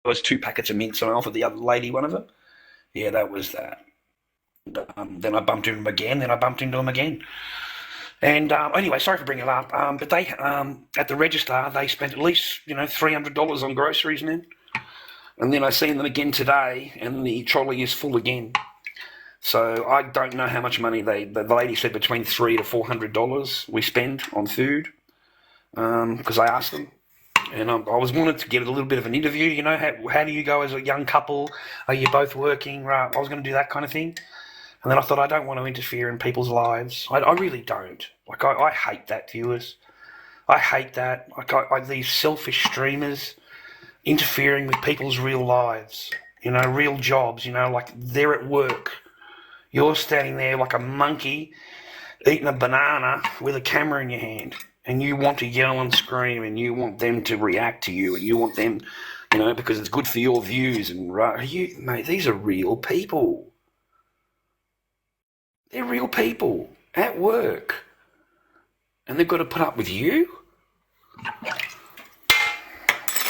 was 2 packets of mints, and I offered the other lady one of them. Yeah, that was that. Then I bumped into him again. And anyway, sorry for bringing it up. But they at the register they spent at least $300 on groceries then. And then I seen them again today, and the trolley is full again. So I don't know how much money the lady said between $300 to $400 we spend on food. Because I asked them, and I was wanted to get a little bit of an interview. How do you go as a young couple? Are you both working? Right, I was going to do that kind of thing. And then I thought, I don't want to interfere in people's lives. I really don't. Like, I hate that, viewers. I hate that. Like, these selfish streamers interfering with people's real lives, real jobs, like they're at work. You're standing there like a monkey eating a banana with a camera in your hand, and you want to yell and scream, and you want them to react to you, and you want them, because it's good for your views. And mate, these are real people. They're real people at work, and they've got to put up with you?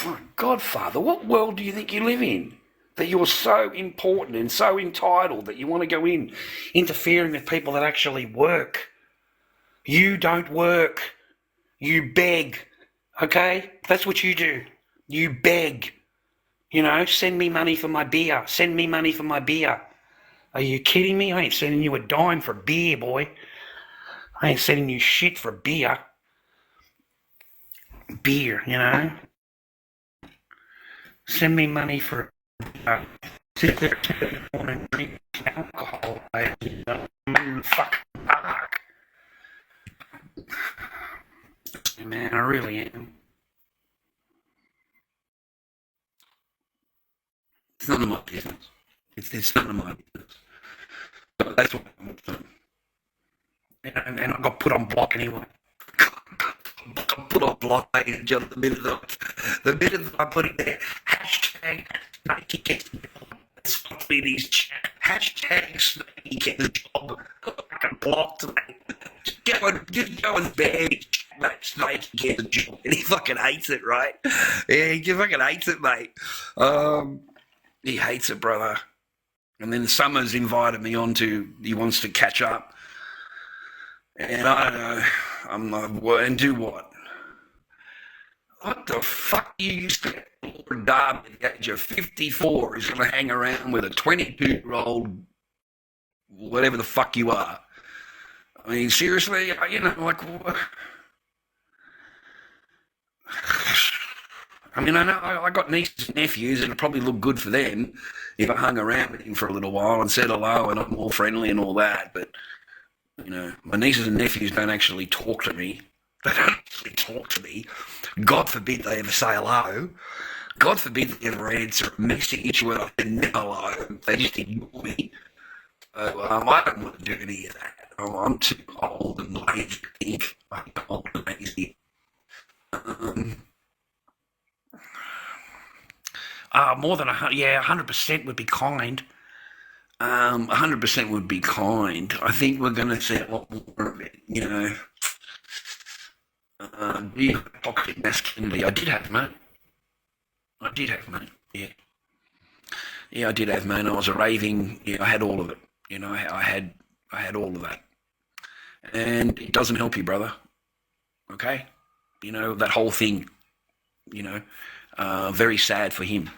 My God, Father, what world do you think you live in? That you're so important and so entitled that you want to go in interfering with people that actually work. You don't work. You beg, okay? That's what you do. You beg. Send me money for my beer. Send me money for my beer. Are you kidding me? I ain't sending you a dime for beer, boy. I ain't sending you shit for beer. Beer, Send me money for sit there and drink alcohol in the fucking park. Man, I really am. It's none of my business. It's none of my business. So that's what I'm doing. And I got put on block anyway. Got put on block, ladies and gentlemen, the minute that I put it there, hashtag Nike gets the job. That's got me these hashtags Nike get the job. Fucking blocked, mate. Just go and beg Nike get the job. And he fucking hates it, right? Yeah, he fucking hates it, mate. He hates it, brother. And then Summers invited me on he wants to catch up. And I don't know, I'm like, and do what? What the fuck you used to lorddobby at the age of 54 is going to hang around with a 22-year-old, whatever the fuck you are? I mean, seriously, like, what? I mean, I know I got nieces and nephews, and it'd probably look good for them if I hung around with him for a little while and said hello and I'm more friendly and all that. But, my nieces and nephews don't actually talk to me. They don't actually talk to me. God forbid they ever say hello. God forbid they ever answer a message when I say hello. They just ignore me. So I don't want to do any of that. I'm too old and lazy to think. I'm old and lazy. More than 100% would be kind. 100% would be kind. I think we're going to see a lot more of it, toxic masculinity. I did have, mate. Yeah. Yeah, I did have, mate. I was a raving, I had all of it. I had all of that. And it doesn't help you, brother. Okay? That whole thing, very sad for him.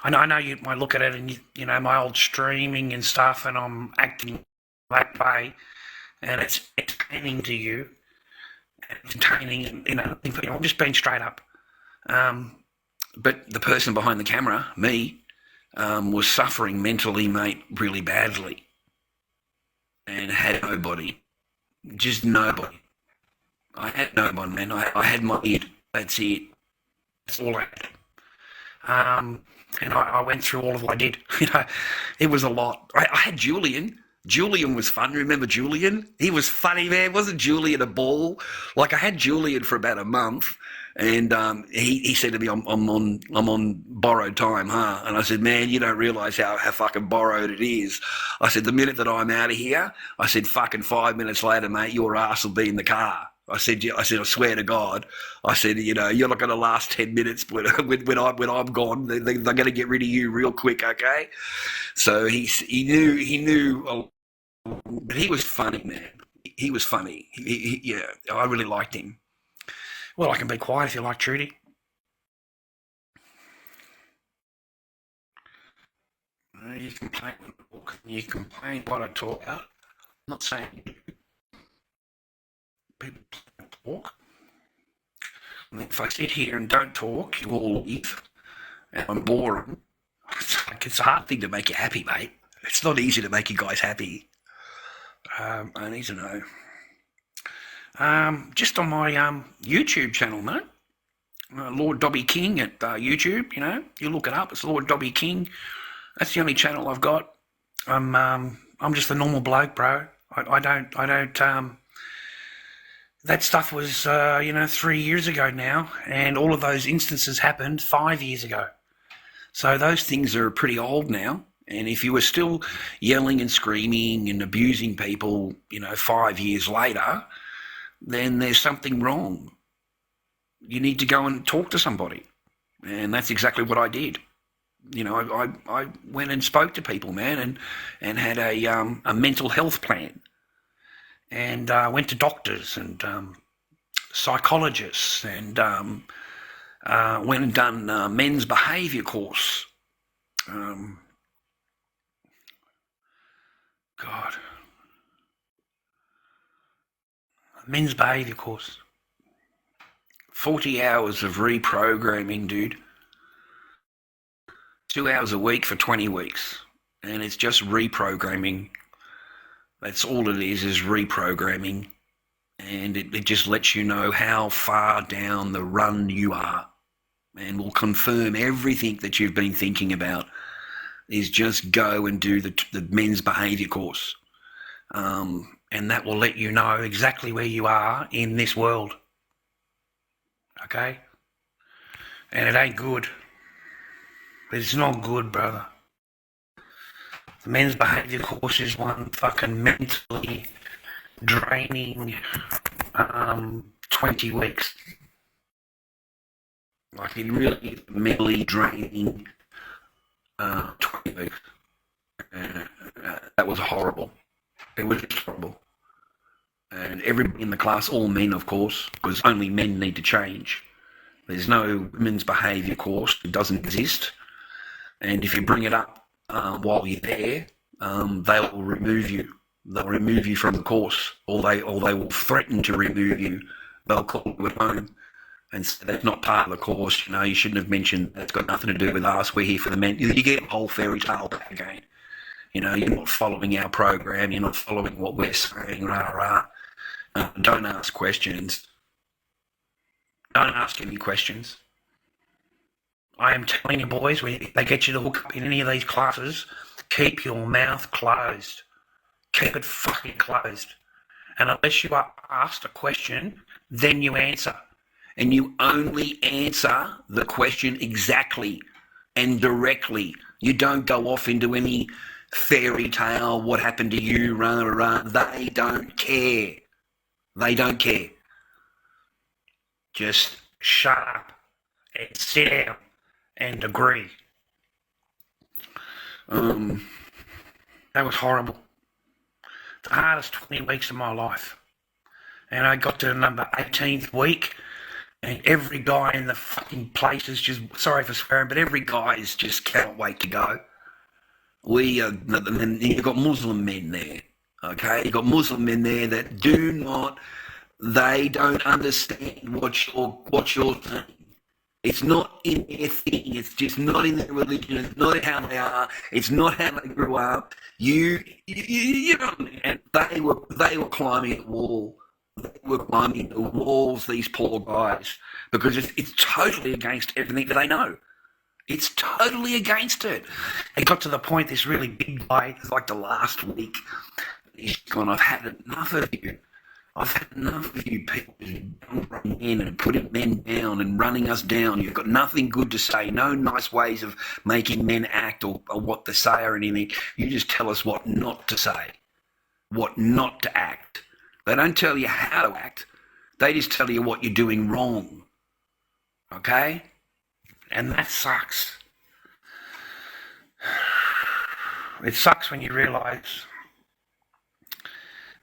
I know you might look at it and, my old streaming and stuff, and I'm acting that way, and it's entertaining to you. Entertaining, I'm just being straight up. But the person behind the camera, me, was suffering mentally, mate, really badly. And had nobody. Just nobody. I had nobody, man. I had my id. That's it. That's all I had. And I went through all of what I did. It was a lot. I had Julian. Julian was fun. Remember Julian? He was funny, man. Wasn't Julian a ball? Like, I had Julian for about a month, and he said to me, I'm on borrowed time, huh? And I said, man, you don't realise how fucking borrowed it is. I said, the minute that I'm out of here, I said, fucking 5 minutes later, mate, your ass will be in the car. I said, I swear to God, I said, you're not going to last 10 minutes when I'm gone. They're going to get rid of you real quick, okay? So he knew, but he was funny, man. He was funny. Yeah, I really liked him. Well, I can be quiet if you like, Trudy. You complain when I talk. You complain what I talk about. I'm not saying people talk. And if I sit here and don't talk, you all leave, and I'm boring. It's a hard thing to make you happy, mate. It's not easy to make you guys happy. I need to know. Just on my YouTube channel, mate. Lord Dobby King at YouTube. You look it up. It's Lord Dobby King. That's the only channel I've got. I'm just a normal bloke, bro. I don't. That stuff was 3 years ago now, and all of those instances happened 5 years ago. So those things are pretty old now. And if you were still yelling and screaming and abusing people, 5 years later, then there's something wrong. You need to go and talk to somebody. And that's exactly what I did. I went and spoke to people, man, and had a mental health plan. And went to doctors and psychologists and went and done men's behaviour course. Men's behaviour course. 40 hours of reprogramming, dude. 2 hours a week for 20 weeks. And it's just reprogramming. That's all it is reprogramming. And it just lets you know how far down the run you are. And will confirm everything that you've been thinking about. Is just go and do the men's behaviour course. And that will let you know exactly where you are in this world. Okay? And it ain't good. It's not good, brother. The men's behaviour course is one fucking mentally draining 20 weeks. Like it really mentally draining 20 weeks. That was horrible. It was just horrible. And everybody in the class, all men of course, because only men need to change. There's no women's behaviour course. It doesn't exist. And if you bring it up while you're there, they'll remove you. They'll remove you from the course, or they will threaten to remove you. They'll call you at home and say that's not part of the course. You shouldn't have mentioned that's got nothing to do with us. We're here for the men. You get a whole fairy tale back again. You're not following our program. You're not following what we're saying. Don't ask questions. Don't ask any questions. I am telling you, boys, when they get you to hook up in any of these classes, keep your mouth closed. Keep it fucking closed. And unless you are asked a question, then you answer. And you only answer the question exactly and directly. You don't go off into any fairy tale, what happened to you, They don't care. They don't care. Just shut up and sit down and agree. That was horrible. The hardest 20 weeks of my life. And I got to the number 18th week, and every guy in the fucking place is just, sorry for swearing, but every guy is just cannot wait to go. You've got Muslim men there, okay? You've got Muslim men there that they don't understand what you're saying. It's not in their thing. It's just not in their religion. It's not how they are. It's not how they grew up. You know, and they were climbing the wall. They were climbing the walls, these poor guys, because it's totally against everything that they know. It's totally against it. It got to the point, this really big guy, it's like the last week, he's gone, I've had enough of you. I've had enough of you people just running in and putting men down and running us down. You've got nothing good to say, no nice ways of making men act or what to say or anything. You just tell us what not to say, what not to act. They don't tell you how to act. They just tell you what you're doing wrong. Okay? And that sucks. It sucks when you realise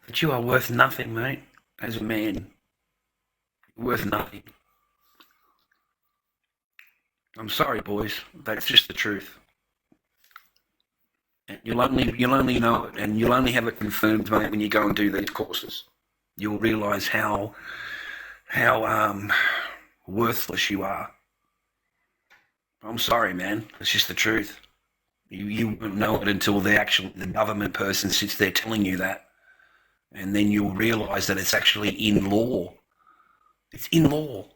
that you are worth nothing, mate, as a man. Worth nothing. I'm sorry, boys. That's just the truth. And you'll only know it, and you'll only have it confirmed, mate, when you go and do these courses. You'll realise how worthless you are. I'm sorry, man. It's just the truth. You won't know it until the government person sits there telling you that, and then you'll realise that it's actually in law. It's in law.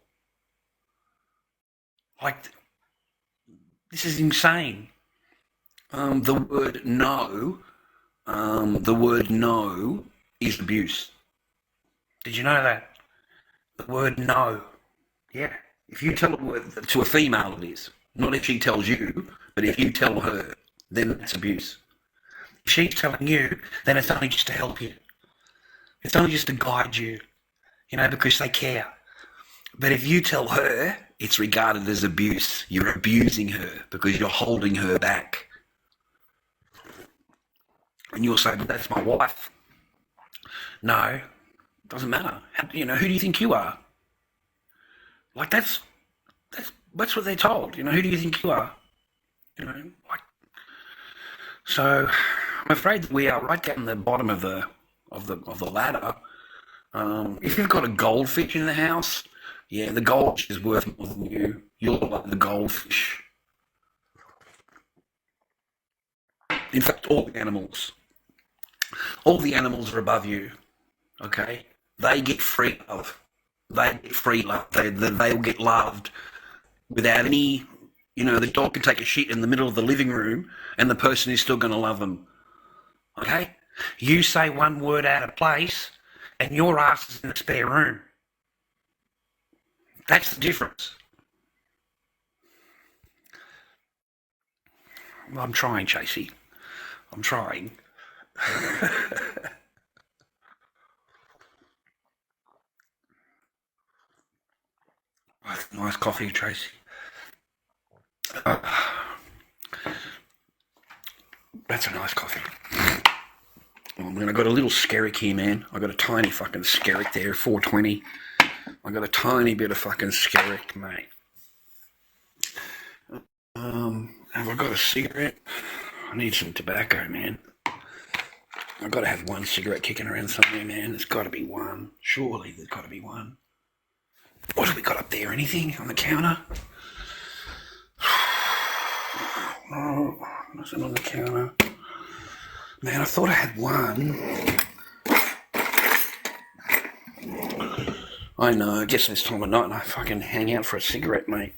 Like, this is insane. The word no is abuse. Did you know that? The word no. Yeah. If you tell a word to a female, it is. Not if she tells you, but if you tell her, then that's abuse. If she's telling you, then it's only just to help you. It's only just to guide you, because they care. But if you tell her, it's regarded as abuse. You're abusing her because you're holding her back. And you'll say, but that's my wife. No, it doesn't matter. Who do you think you are? Like, that's what they're told. Who do you think you are? So I'm afraid that we are right down the bottom of the ladder. If you've got a goldfish in the house, yeah, the goldfish is worth more than you. You're like the goldfish. In fact, all the animals are above you. Okay, they get free love. They get free love. They'll get loved without any. The dog can take a shit in the middle of the living room, and the person is still going to love them. Okay, you say one word out of place, and your ass is in the spare room. That's the difference. Well, I'm trying, Chasey. I'm trying. Nice coffee, Tracy. That's a nice coffee. I got a little skerrick here, man. I got a tiny fucking skerrick there, 420. I got a tiny bit of fucking skerrick, mate. Have I got a cigarette? I need some tobacco, man. I've got to have one cigarette kicking around somewhere, man. There's got to be one. Surely there's got to be one. What have we got up there? Anything on the counter? No, nothing on the counter. Man, I thought I had one. I know, I guess this time of night and I fucking hang out for a cigarette, mate.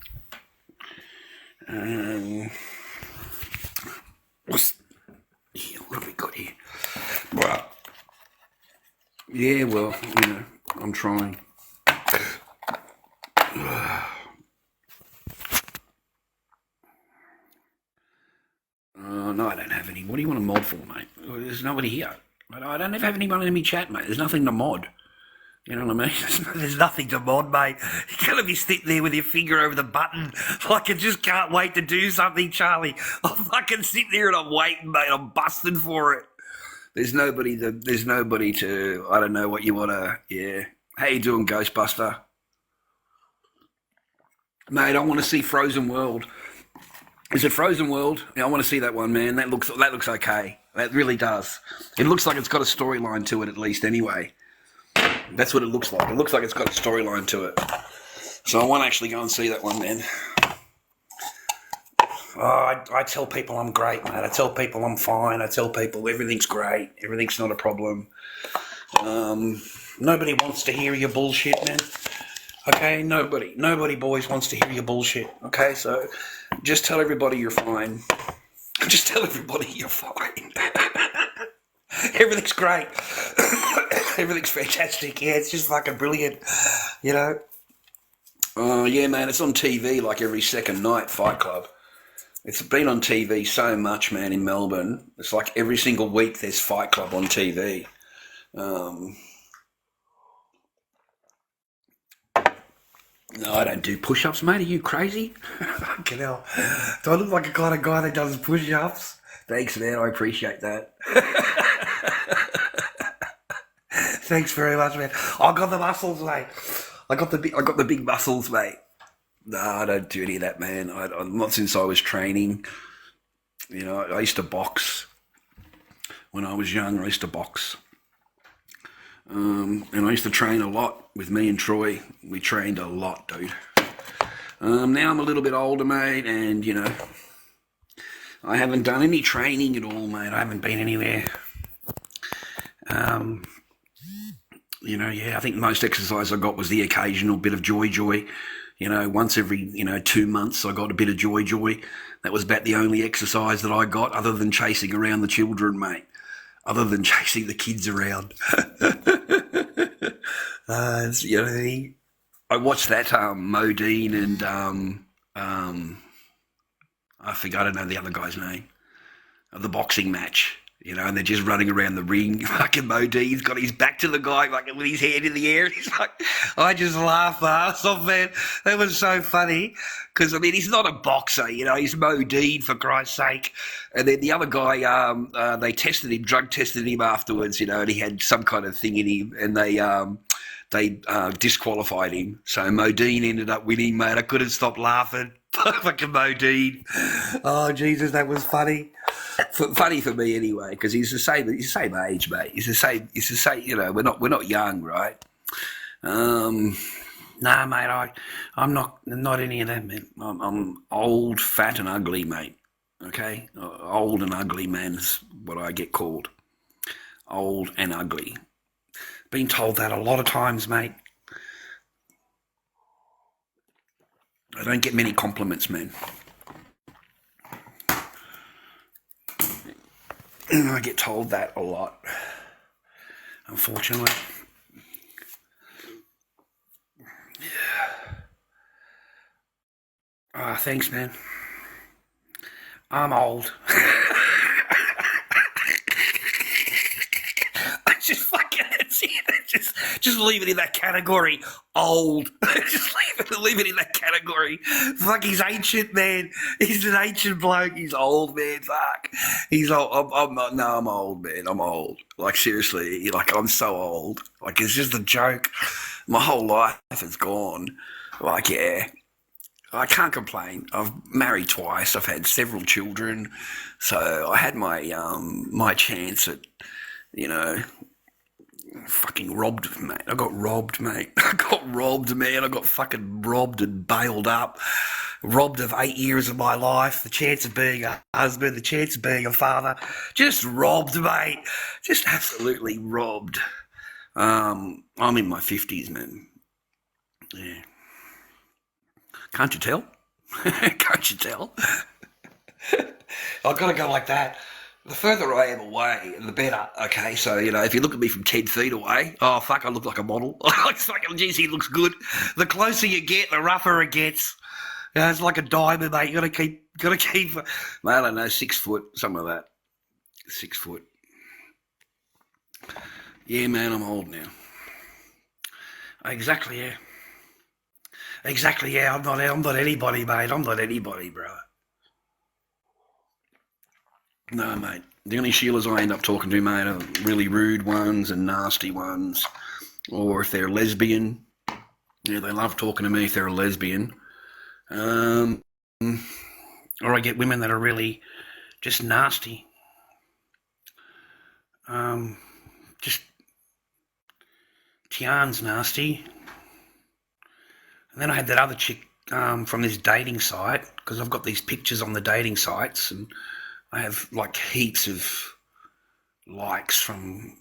What have we got here? Well, yeah, well, I'm trying. No, I don't have any. What do you want to mod for, mate? There's nobody here. I don't have anyone in me chat, mate. There's nothing to mod. You know what I mean? There's nothing to mod, mate. You're going to be sitting there with your finger over the button. Like, I just can't wait to do something, Charlie. I'll fucking sit there and I'm waiting, mate. I'm busting for it. There's nobody to, I don't know what you want to, yeah. How you doing, Ghostbuster? Mate, I want to see Frozen World. Is it Frozen World? Yeah, I want to see that one, man. That looks okay. That really does. It looks like it's got a storyline to it, at least, anyway. That's what it looks like. It looks like it's got a storyline to it. So I want to actually go and see that one, man. Oh, I tell people I'm great, mate. I tell people I'm fine. I tell people everything's great. Everything's not a problem. Nobody wants to hear your bullshit, man. Okay, nobody, boys, wants to hear your bullshit. Okay, so just tell everybody you're fine. Just tell everybody you're fine. Everything's great. Everything's fantastic. Yeah, it's just fucking brilliant. Yeah, man, it's on TV like every second night, Fight Club. It's been on TV so much, man, in Melbourne. It's like every single week there's Fight Club on TV. No, I don't do push-ups, mate. Are you crazy? Fucking hell. Do I look like a kind of guy that does push-ups? Thanks, man. I appreciate that. Thanks very much, man. I got the muscles, mate. I got the big muscles, mate. No, I don't do any of that, man. Not since I was training. You know, I used to box when I was young. I used to box, and I used to train a lot with me and Troy. We trained a lot, dude. Now I'm a little bit older, mate, and you know, I haven't done any training at all, mate. I haven't been anywhere. You know, yeah, I think most exercise I got was the occasional bit of joy. You know, once every, 2 months I got a bit of joy. That was about the only exercise that I got other than chasing around the children, mate. Other than chasing the kids around. You know, I watched that Modine and I don't know the other guy's name, of the boxing match. You know, and they're just running around the ring. Fucking Modine's got his back to the guy, like with his hand in the air. He's like, I just laughed my ass off, man. That was so funny. Because, I mean, he's not a boxer, you know, he's Modine, for Christ's sake. And then the other guy, they drug tested him afterwards, you know, and he had some kind of thing in him, and they disqualified him. So Modine ended up winning, mate. I couldn't stop laughing. Fucking Modine. Oh, Jesus, that was funny. Funny for me anyway, because he's the same age, mate. He's the same. You know, we're not young, right? Nah, mate. I'm not any of that, man. I'm old, fat, and ugly, mate. Okay, old and ugly man's what I get called. Old and ugly. Been told that a lot of times, mate. I don't get many compliments, man. I get told that a lot, unfortunately. Thanks, man. I'm old. I just fucking just leave it in that category. Old. Just leave it in that category. Fuck, he's ancient, man. He's an ancient bloke. He's old, man. Fuck. He's old. I'm old, man. I'm old. Like, seriously, like, I'm so old. Like, it's just a joke. My whole life is gone. Like, yeah. I can't complain. I've married twice. I've had several children. So I had my my chance at, you know, fucking robbed, mate. I got robbed, mate. I got robbed, man. I got fucking robbed and bailed up. Robbed of 8 years of my life. The chance of being a husband, the chance of being a father. Just robbed, mate. Just absolutely robbed. I'm in my 50s, man. Yeah. Can't you tell? Can't you tell? I've got to go like that. The further I am away, the better. Okay, so, you know, if you look at me from 10 feet away, oh, fuck, I look like a model. It's like, geez, he looks good. The closer you get, the rougher it gets. You know, it's like a diamond, mate. You gotta keep. Mate, I don't know, 6 foot, something like that. 6 foot. Yeah, man, I'm old now. Exactly, yeah. Exactly, yeah. I'm not anybody, mate. I'm not anybody, bro. No, mate. The only Sheilas I end up talking to, mate, are really rude ones and nasty ones. Or if they're lesbian. Yeah, they love talking to me if they're a lesbian. Or I get women that are really just nasty. Just Tian's nasty. And then I had that other chick from this dating site, because I've got these pictures on the dating sites, and I have like heaps of likes from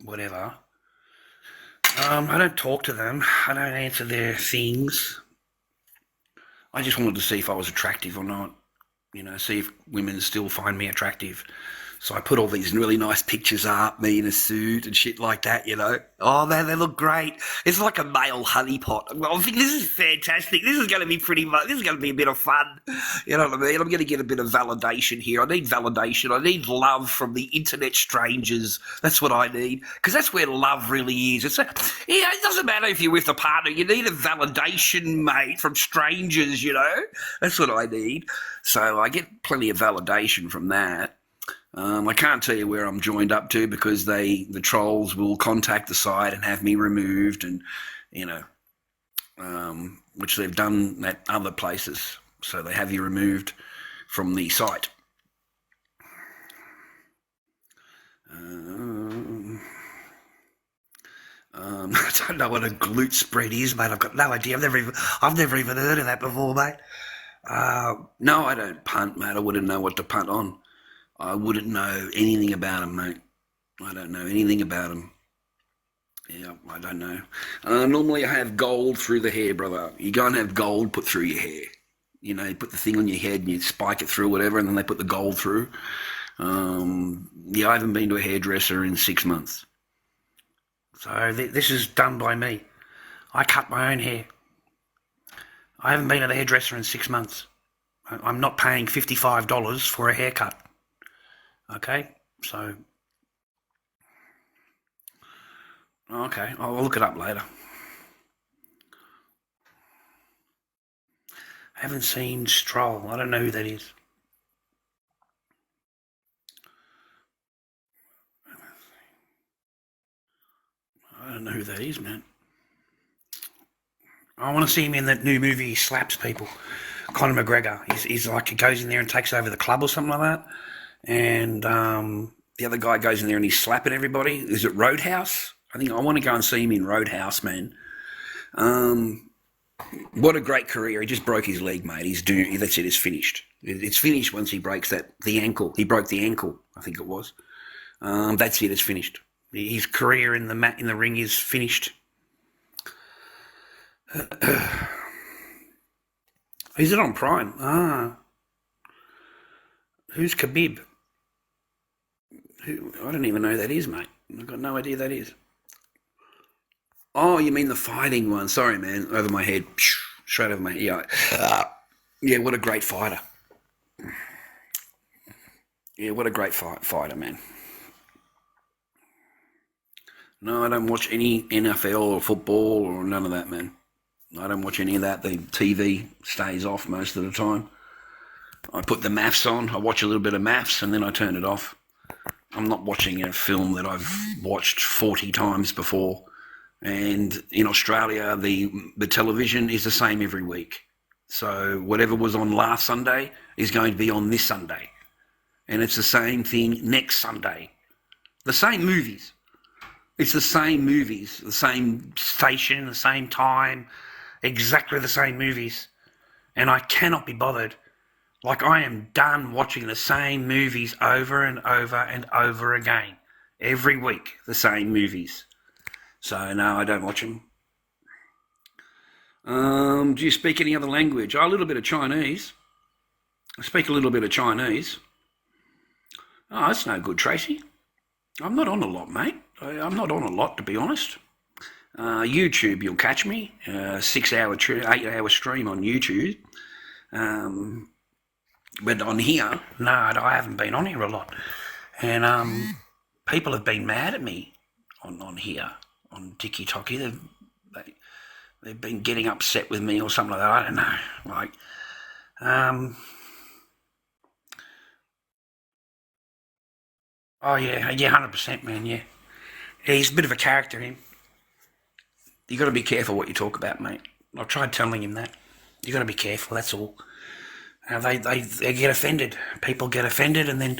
whatever. I don't talk to them. I don't answer their things. I just wanted to see if I was attractive or not. You know, see if women still find me attractive. So I put all these really nice pictures up, me in a suit and shit like that, you know. Oh man, they look great. It's like a male honeypot. Well, I think this is fantastic. This is going to be this is going to be a bit of fun. You know what I mean? I'm going to get a bit of validation here. I need validation. I need love from the internet strangers. That's what I need. Because that's where love really is. It doesn't matter if you're with a partner. You need a validation, mate, from strangers, you know. That's what I need. So I get plenty of validation from that. I can't tell you where I'm joined up to because the trolls will contact the site and have me removed, and you know, which they've done at other places. So they have you removed from the site. I don't know what a glute spread is, mate. I've got no idea. I've never even heard of that before, mate. No, I don't punt, mate. I wouldn't know what to punt on. I wouldn't know anything about them, mate. I don't know anything about them. Yeah, I don't know. Normally I have gold through the hair, brother. You go and have gold put through your hair. You know, you put the thing on your head and you spike it through whatever, and then they put the gold through. Yeah, I haven't been to a hairdresser in 6 months. So this is done by me. I cut my own hair. I haven't been at a hairdresser in 6 months. I'm not paying $55 for a haircut. Okay, so... Okay, I'll look it up later. I haven't seen Stroll. I don't know who that is. I don't know who that is, man. I want to see him in that new movie, he slaps people. Conor McGregor. He's like, he goes in there and takes over the club or something like that. And the other guy goes in there and he's slapping everybody. Is it Roadhouse? I think I want to go and see him in Roadhouse, man. What a great career. He just broke his leg, mate. That's it, it's finished. It's finished once he breaks the ankle. He broke the ankle, I think it was. That's it, it's finished. His career in the ring is finished. Is it on Prime? Who's Khabib? I don't even know who that is, mate. I've got no idea who that is. Oh, you mean the fighting one? Sorry, man. Over my head. Straight over my head. Yeah. Yeah, what a great fighter. Yeah, what a great fighter, man. No, I don't watch any NFL or football or none of that, man. I don't watch any of that. The TV stays off most of the time. I put the maths on. I watch a little bit of maths and then I turn it off. I'm not watching a film that I've watched 40 times before. And in Australia, the television is the same every week. So whatever was on last Sunday is going to be on this Sunday. And it's the same thing next Sunday. The same movies. It's the same movies, the same station, the same time, exactly the same movies. And I cannot be bothered. Like, I am done watching the same movies over and over and over again. Every week, the same movies. So, no, I don't watch them. Do you speak any other language? Oh, a little bit of Chinese. I speak a little bit of Chinese. Oh, that's no good, Tracy. I'm not on a lot, mate. I'm not on a lot, to be honest. YouTube, you'll catch me. 8-hour stream on YouTube. But on here, no, I haven't been on here a lot. And people have been mad at me on here, on TikTok. They've been getting upset with me or something like that. I don't know. Like, oh yeah, 100%, man. Yeah, he's a bit of a character, him. You got to be careful what you talk about, mate. I've tried telling him that. You got to be careful. That's all. They get offended. People get offended, and then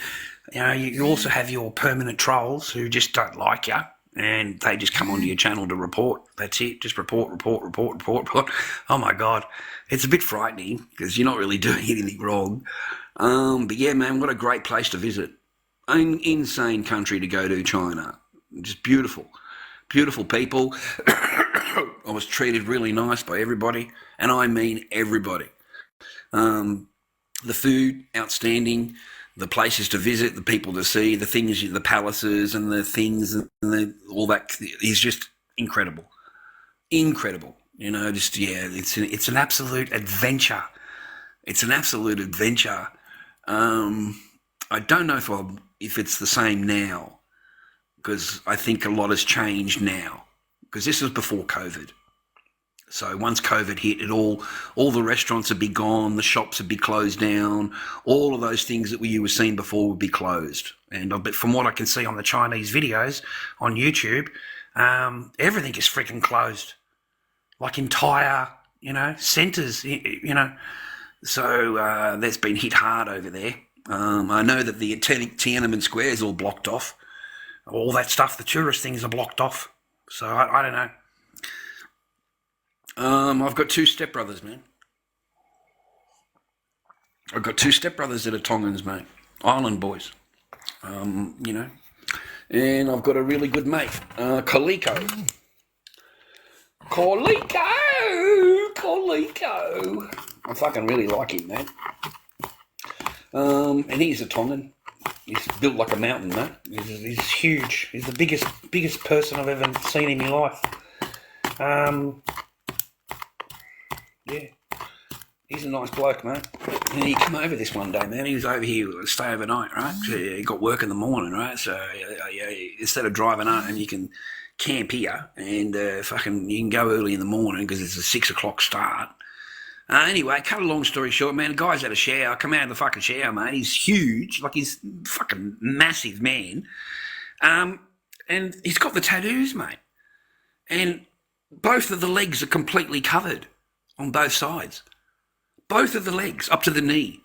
you also have your permanent trolls who just don't like you, and they just come onto your channel to report. That's it. Just report. Oh my God, it's a bit frightening because you're not really doing anything wrong. But yeah, man, what a great place to visit. An insane country to go to, China. Just beautiful people. I was treated really nice by everybody, and I mean everybody. The food, outstanding. the places to visit, the people to see, the things, the palaces and the things and all that is just incredible. Incredible. You know, just, yeah, it's an absolute adventure. It's an absolute adventure. I don't know if it's the same now, because I think a lot has changed now, because this was before COVID. So once COVID hit, all the restaurants would be gone, the shops would be closed down, all of those things that you were seeing before would be closed. And but from what I can see on the Chinese videos on YouTube, everything is freaking closed, like entire, centres, So that's been hit hard over there. I know that the Tiananmen Square is all blocked off. All that stuff, the tourist things are blocked off. So I don't know. I've got two stepbrothers, man. I've got two stepbrothers that are Tongans, mate. Island boys. And I've got a really good mate, Coleco. I fucking really like him, man. And he's a Tongan. He's built like a mountain, mate. He's huge. He's the biggest person I've ever seen in my life. Yeah. He's a nice bloke, mate. And he came over this one day, man. He was over here to stay overnight, right? So he got work in the morning, right? So instead of driving home, you can camp here and you can go early in the morning because it's a 6 o'clock start. Anyway, cut a long story short, man, the guy's had a shower. Come out of the fucking shower, mate. He's huge, like he's fucking massive, man. And he's got the tattoos, mate. And both of the legs are completely covered on both sides. Both of the legs, up to the knee.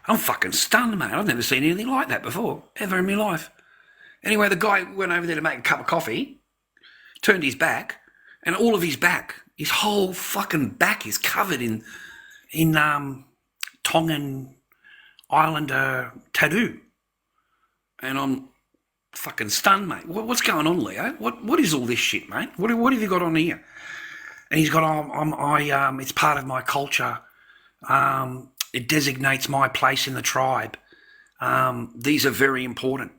I'm fucking stunned, mate. I've never seen anything like that before, ever in my life. Anyway, the guy went over there to make a cup of coffee, turned his back, and all of his back, his whole fucking back is covered in Tongan Islander tattoo. And I'm fucking stunned, mate. What's going on, Leo? What is all this shit, mate? What have you got on here? And he's got, it's part of my culture. It designates my place in the tribe. These are very important.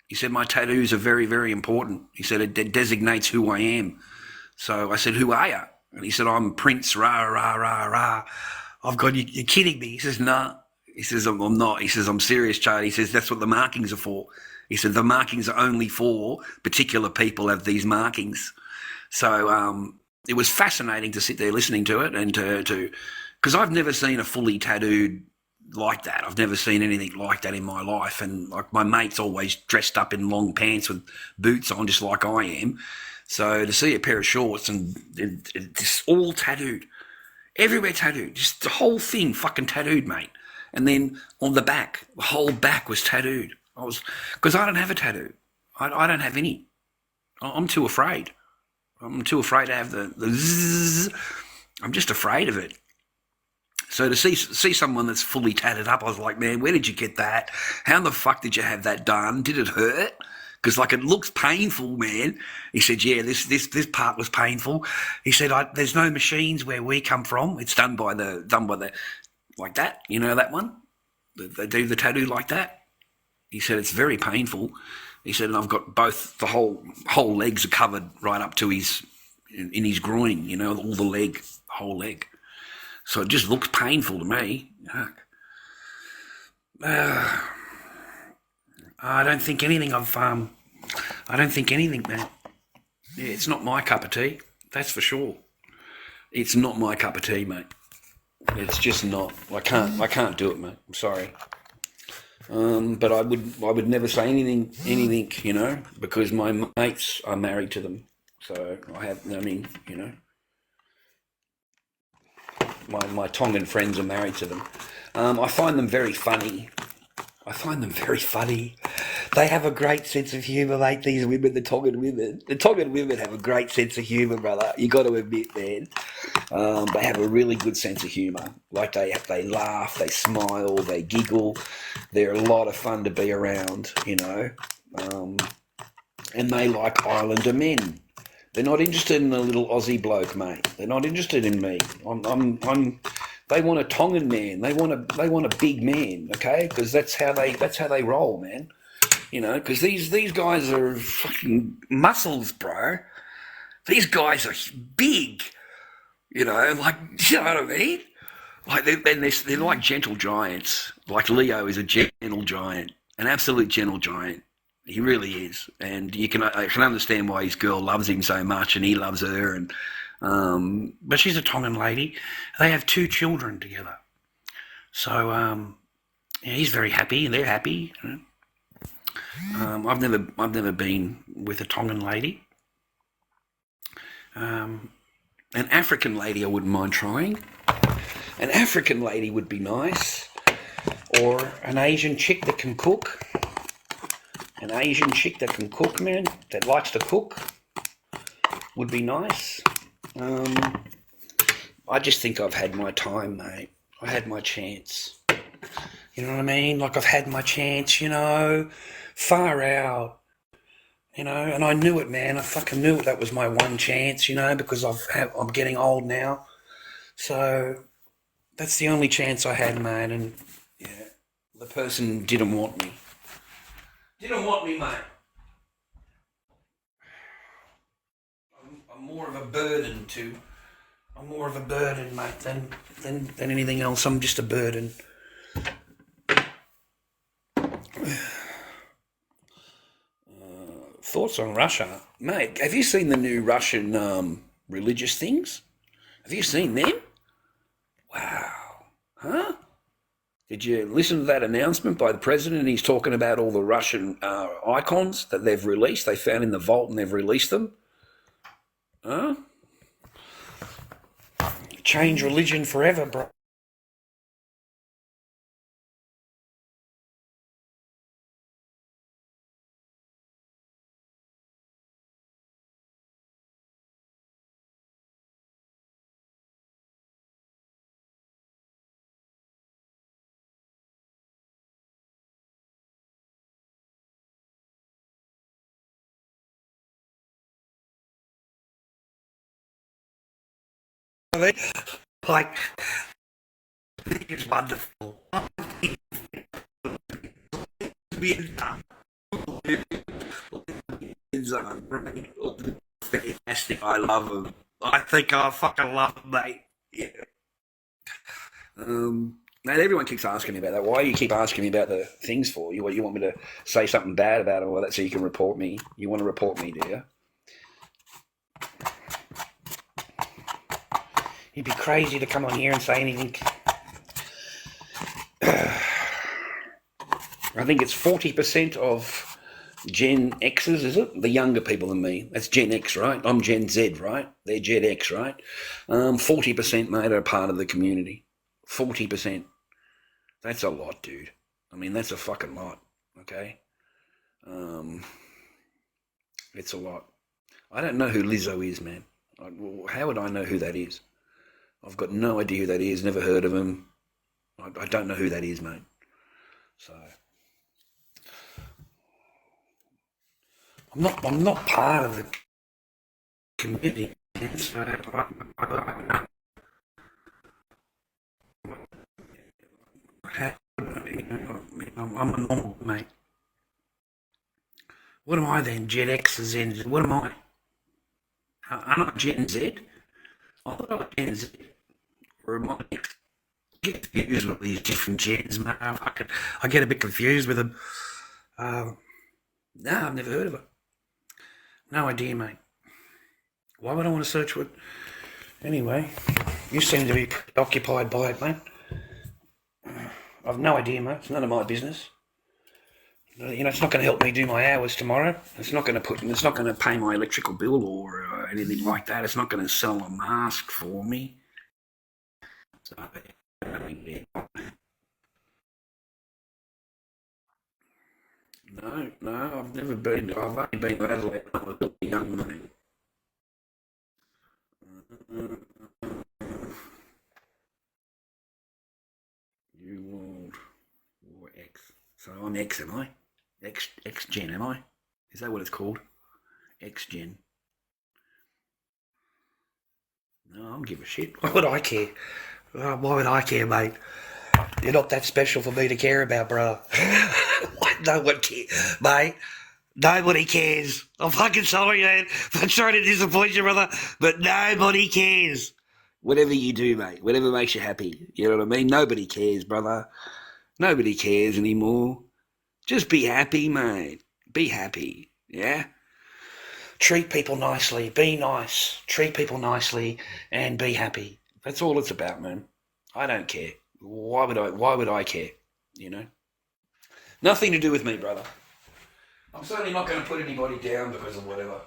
He said, my tattoos are very, very important. He said, it designates who I am. So I said, who are you? And he said, I'm Prince, rah, rah, rah, rah. I've got, you're kidding me. He says, nah. He says, I'm not. He says, I'm serious, Charlie. He says, that's what the markings are for. He said, the markings are only for particular people have these markings. So it was fascinating to sit there listening to it and to because I've never seen a fully tattooed like that. I've never seen anything like that in my life. And like my mate's always dressed up in long pants with boots on, just like I am. So to see a pair of shorts and it's all tattooed, everywhere tattooed, just the whole thing fucking tattooed, mate. And then on the back, the whole back was tattooed. Because I don't have a tattoo. I don't have any. I'm too afraid. I'm too afraid to have the zzz. I'm just afraid of it. So to see someone that's fully tatted up, I was like, man, where did you get that? How the fuck did you have that done? Did it hurt? Because like it looks painful, man. He said, yeah, this part was painful. He said, there's no machines where we come from. It's done by the like that. You know that one? They do the tattoo like that. He said it's very painful. He said, and I've got both the whole legs are covered right up to in his groin. You know, all the whole leg. So it just looks painful to me. I don't think anything man. Yeah, it's not my cup of tea. That's for sure. It's not my cup of tea, mate. It's just not. I can't do it, mate. I'm sorry. But I would never say anything, you know, because my mates are married to them. So my Tongan friends are married to them. I find them very funny. They have a great sense of humour, mate, these women, the Tongan women. The Tongan women have a great sense of humour, brother. You got to admit, man. They have a really good sense of humour. Like they laugh, they smile, they giggle. They're a lot of fun to be around, you know. And they like Islander men. They're not interested in a little Aussie bloke, mate. They're not interested in me. They want a Tongan man. They want a big man, okay? Because that's how they roll, man. You know, because these guys are fucking muscles, bro. These guys are big. You know, like, you know what I mean? Like they're like gentle giants. Like Leo is a gentle giant, an absolute gentle giant. He really is, and I can understand why his girl loves him so much, and he loves her. And but she's a Tongan lady. They have 2 children together, so yeah, he's very happy, and they're happy. You know? I've never been with a Tongan lady. An African lady I wouldn't mind trying. An African lady would be nice, or an Asian chick that can cook. An Asian chick that can cook, man, that likes to cook, would be nice. I just think I've had my time, mate. I had my chance. You know what I mean? Like, I've had my chance, you know, far out. You know, and I knew it, man. I fucking knew it. That was my one chance, you know, because I'm getting old now. So that's the only chance I had, man. And yeah, the person didn't want me. Didn't want me, mate. I'm more of a burden, mate, than anything else. I'm just a burden. Thoughts on Russia, mate? Have you seen the new Russian religious things? Have you seen them? Wow, huh? Did you listen to that announcement by the president? He's talking about all the Russian icons that they've released. They found in the vault and they've released them. Huh? Change religion forever, bro. Like, it's wonderful. Fantastic. I love them. I think I fucking love them, mate. Yeah. Mate, everyone keeps asking me about that. Why do you keep asking me about the things for? You want me to say something bad about all that so you can report me? You want to report me, do you? You'd be crazy to come on here and say anything. I think it's 40% of Gen X's, is it? The younger people than me. That's Gen X, right? I'm Gen Z, right? They're Gen X, right? 40%, mate, are part of the community. 40%. That's a lot, dude. I mean, that's a fucking lot, okay? It's a lot. I don't know who Lizzo is, man. How would I know who that is? I've got no idea who that is, never heard of him. I don't know who that is, mate. So I'm not part of the community. So I'm a normal mate. What am I then? Gen X or Gen Z? What am I? I'm not Gen Z. I thought I was Gen Z. Or am I X? Get confused with these different gens, mate. I get a bit confused with them. No, I've never heard of it. No idea, mate. Why would I want to search for it? Anyway, you seem to be preoccupied by it, mate. I've no idea, mate. It's none of my business. You know, it's not going to help me do my hours tomorrow. It's not going to pay my electrical bill or anything like that. It's not going to sell a mask for me. So, no, I've never been. I've only been to Adelaide when I was a young man. You World War X. So I'm X, am I? X Gen, am I? Is that what it's called? X Gen. No, I don't give a shit. Why would I care? Why would I care, mate? You're not that special for me to care about, bro. No one cares, mate. Nobody cares. I'm fucking sorry, man. I'm sorry to disappoint you, brother, but nobody cares. Whatever you do, mate, whatever makes you happy, you know what I mean? Nobody cares, brother. Nobody cares anymore. Just be happy, mate. Be happy, yeah? Treat people nicely, be nice. Treat people nicely and be happy. That's all it's about, man. I don't care. Why would I care, you know? Nothing to do with me, brother. I'm certainly not going to put anybody down because of whatever.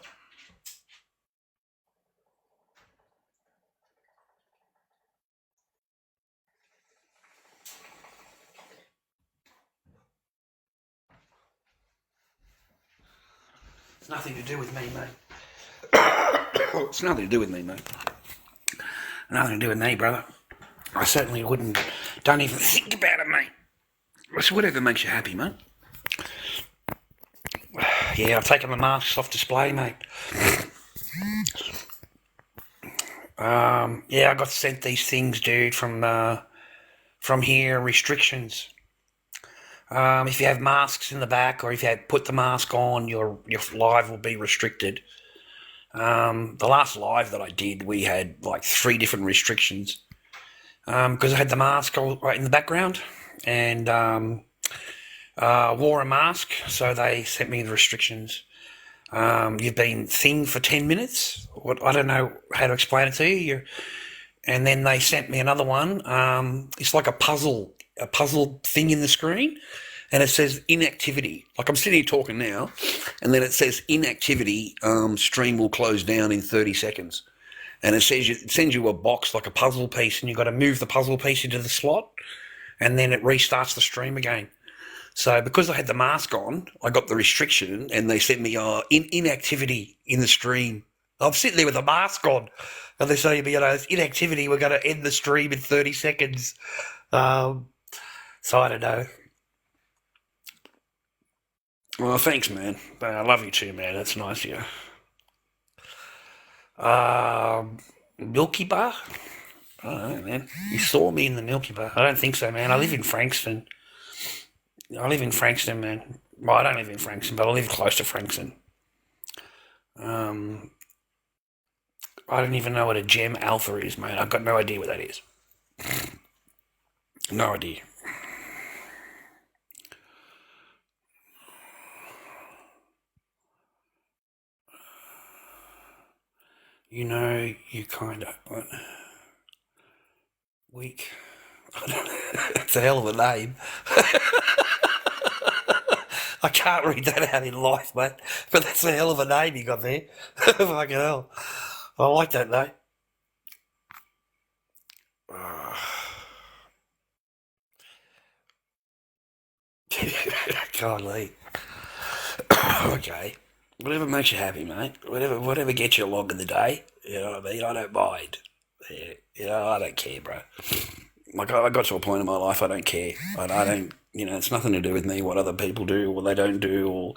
It's nothing to do with me, mate. It's nothing to do with me, mate. Nothing to do with me, brother. I certainly wouldn't. Don't even think about it, mate. It's whatever makes you happy, mate. Yeah, I've taken the masks off display, mate. Yeah, I got sent these things, dude, from here, restrictions. If you have masks in the back, or if you put the mask on, your live will be restricted. The last live that I did, we had like 3 different restrictions because I had the mask all right in the background and wore a mask, so they sent me the restrictions. You've been thing for 10 minutes. I don't know how to explain it to you. And then they sent me another one. It's like a puzzle thing in the screen, and it says inactivity. Like I'm sitting here talking now, and then it says inactivity. Stream will close down in 30 seconds, and it sends you a box like a puzzle piece, and you've got to move the puzzle piece into the slot, and then it restarts the stream again. So because I had the mask on, I got the restriction, and they sent me inactivity in the stream. I'm sitting there with a mask on, and they say, it's inactivity. We're going to end the stream in 30 seconds. So I don't know. Well, thanks, man. I love you too, man. That's nice of you. Milky Bar? I don't know, man. You saw me in the Milky Bar. I don't think so, man. I live in Frankston. Man. Well, I don't live in Frankston, but I live close to Frankston. I don't even know what a gem alpha is, mate. I've got no idea what that is. No idea. You kind of weak. I don't know. It's a hell of a name. I can't read that out in life, mate. But that's a hell of a name you got there. Fucking hell. I like that name. Golly. Okay. Whatever makes you happy, mate. Whatever gets you along in the day. You know what I mean? I don't mind. Yeah, I don't care, bro. Like, I got to a point in my life I don't care. I don't, it's nothing to do with me, what other people do or they don't do, or,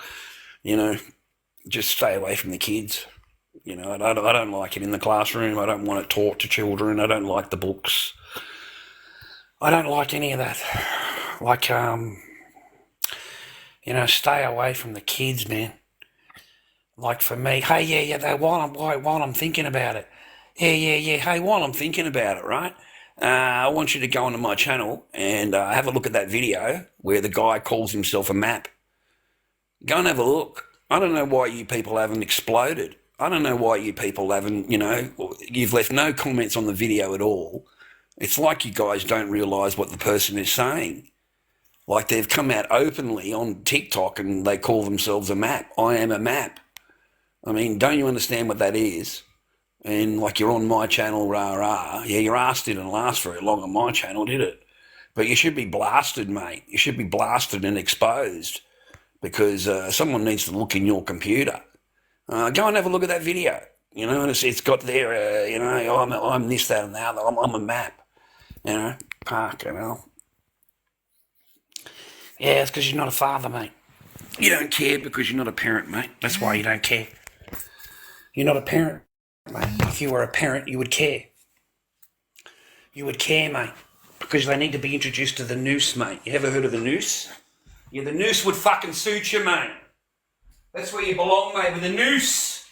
just stay away from the kids. I don't like it in the classroom. I don't want it taught to children. I don't like the books. I don't like any of that. Like, stay away from the kids, man. Like for me, hey, yeah, while I'm thinking about it. Yeah, hey, while I'm thinking about it, right? I want you to go onto my channel and have a look at that video where the guy calls himself a map. Go and have a look. I don't know why you people haven't exploded. I don't know why you people haven't, you've left no comments on the video at all. It's like you guys don't realise what the person is saying. Like they've come out openly on TikTok and they call themselves a map. I am a map. I mean, don't you understand what that is? And like you're on my channel, rah. Yeah, your ass didn't last very long on my channel, did it? But you should be blasted, mate. You should be blasted and exposed because someone needs to look in your computer. Go and have a look at that video. And it's got there, I'm this, that, and the other. I'm a map. Fucking hell. Yeah, it's because you're not a father, mate. You don't care because you're not a parent, mate. That's why you don't care. You're not a parent, mate. If you were a parent, you would care. you would care, mate, because they need to be introduced to the noose, mate. You ever heard of the noose? Yeah, the noose would fucking suit you, mate. That's where you belong, mate, with the noose.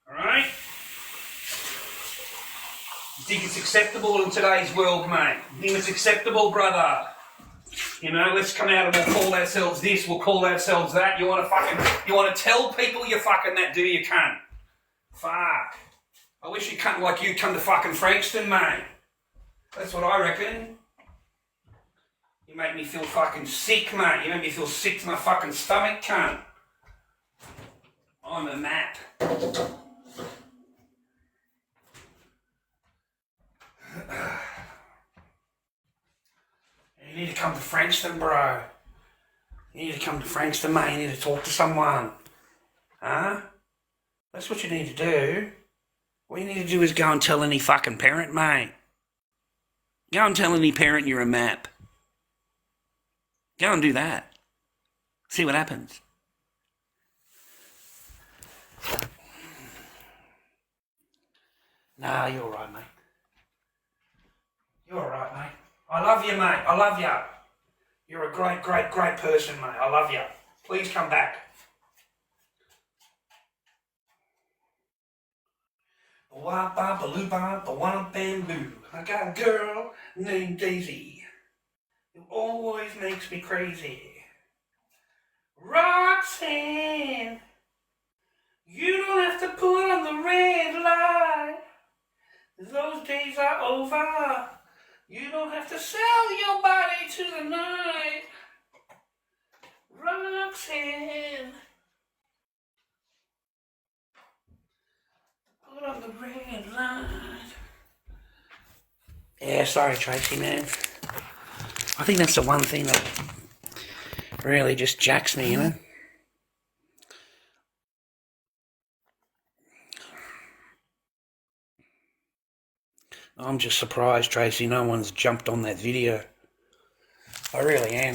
Alright? You think it's acceptable in today's world, mate? You think it's acceptable, brother? You know, let's come out and we'll call ourselves this, we'll call ourselves that. You want to tell people you're fucking that, do you, cunt? Fuck. I wish you cunt like you come to fucking Frankston, mate. That's what I reckon. You make me feel fucking sick, mate. You make me feel sick to my fucking stomach, cunt. I'm a map. You need to come to Frankston, bro. You need to come to Frankston, mate. You need to talk to someone. Huh? That's what you need to do. What you need to do is go and tell any fucking parent, mate. Go and tell any parent you're a map. Go and do that. See what happens. Nah, you're alright, mate. You're alright, mate. I love you, mate. I love you. You're a great, great, great person, mate. I love you. Please come back. Ba-wah-ba-ba-loo-ba-ba-wah-bamboo. I got a girl named Daisy who always makes me crazy. Roxanne, you don't have to put on the red light. Those days are over. You don't have to sell your body to the night. Roxanne, put on the red light. Yeah, sorry, Tracy, man. I think that's the one thing that really just jacks me, you know? I'm just surprised, Tracy, no one's jumped on that video. I really am.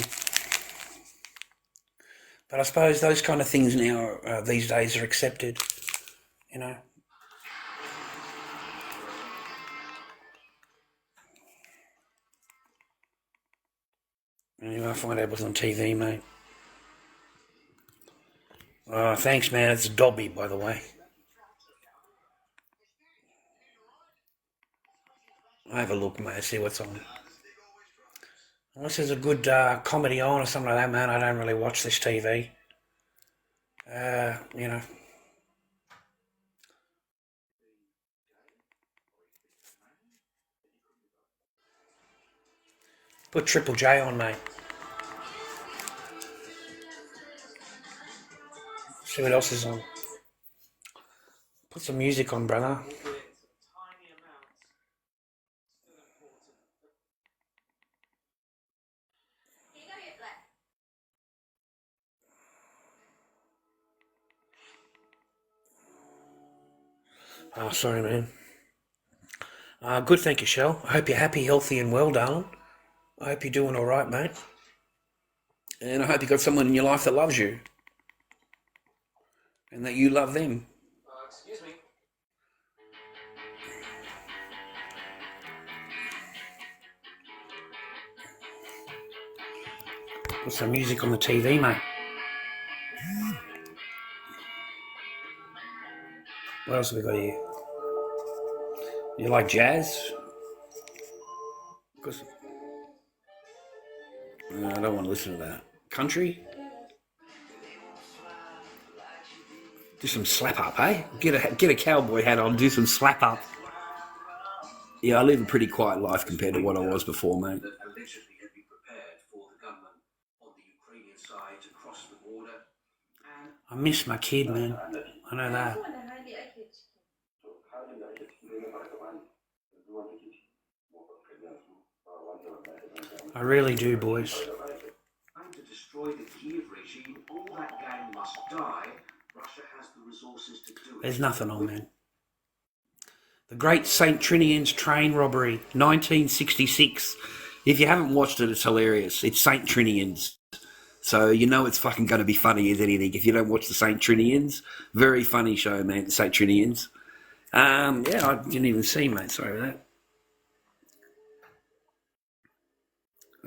But I suppose those kind of things now, these days, are accepted, you know? Anyway, I find out it was on TV, mate. Oh, thanks, man. It's Dobby, by the way. I have a look, mate, see what's on. Unless there's a good comedy on or something like that, man, I don't really watch this TV. You know. Put Triple J on, mate. See what else is on. Put some music on, brother. Oh, sorry, man. Good, thank you, Shell. I hope you're happy, healthy, and well, darling. I hope you're doing all right, mate. And I hope you got someone in your life that loves you. And that you love them. Excuse me. Put some music on the TV, mate. What else have we got here? You like jazz? Because I don't want to listen to that. Country? Do some slap up, eh? Get a cowboy hat on, do some slap up. Yeah, I live a pretty quiet life compared to what I was before, mate. I miss my kid, man. I know that. I really do, boys. And to destroy the Kiev regime, all that gang must die. Russia has the resources to do it. There's nothing on, man. The Great St. Trinian's train robbery, 1966. If you haven't watched it, it's hilarious. It's St. Trinian's. So you know it's fucking going to be funny as anything. If you don't watch the St. Trinian's, very funny show, man, St. Trinian's. Yeah, I didn't even see, mate. Sorry about that.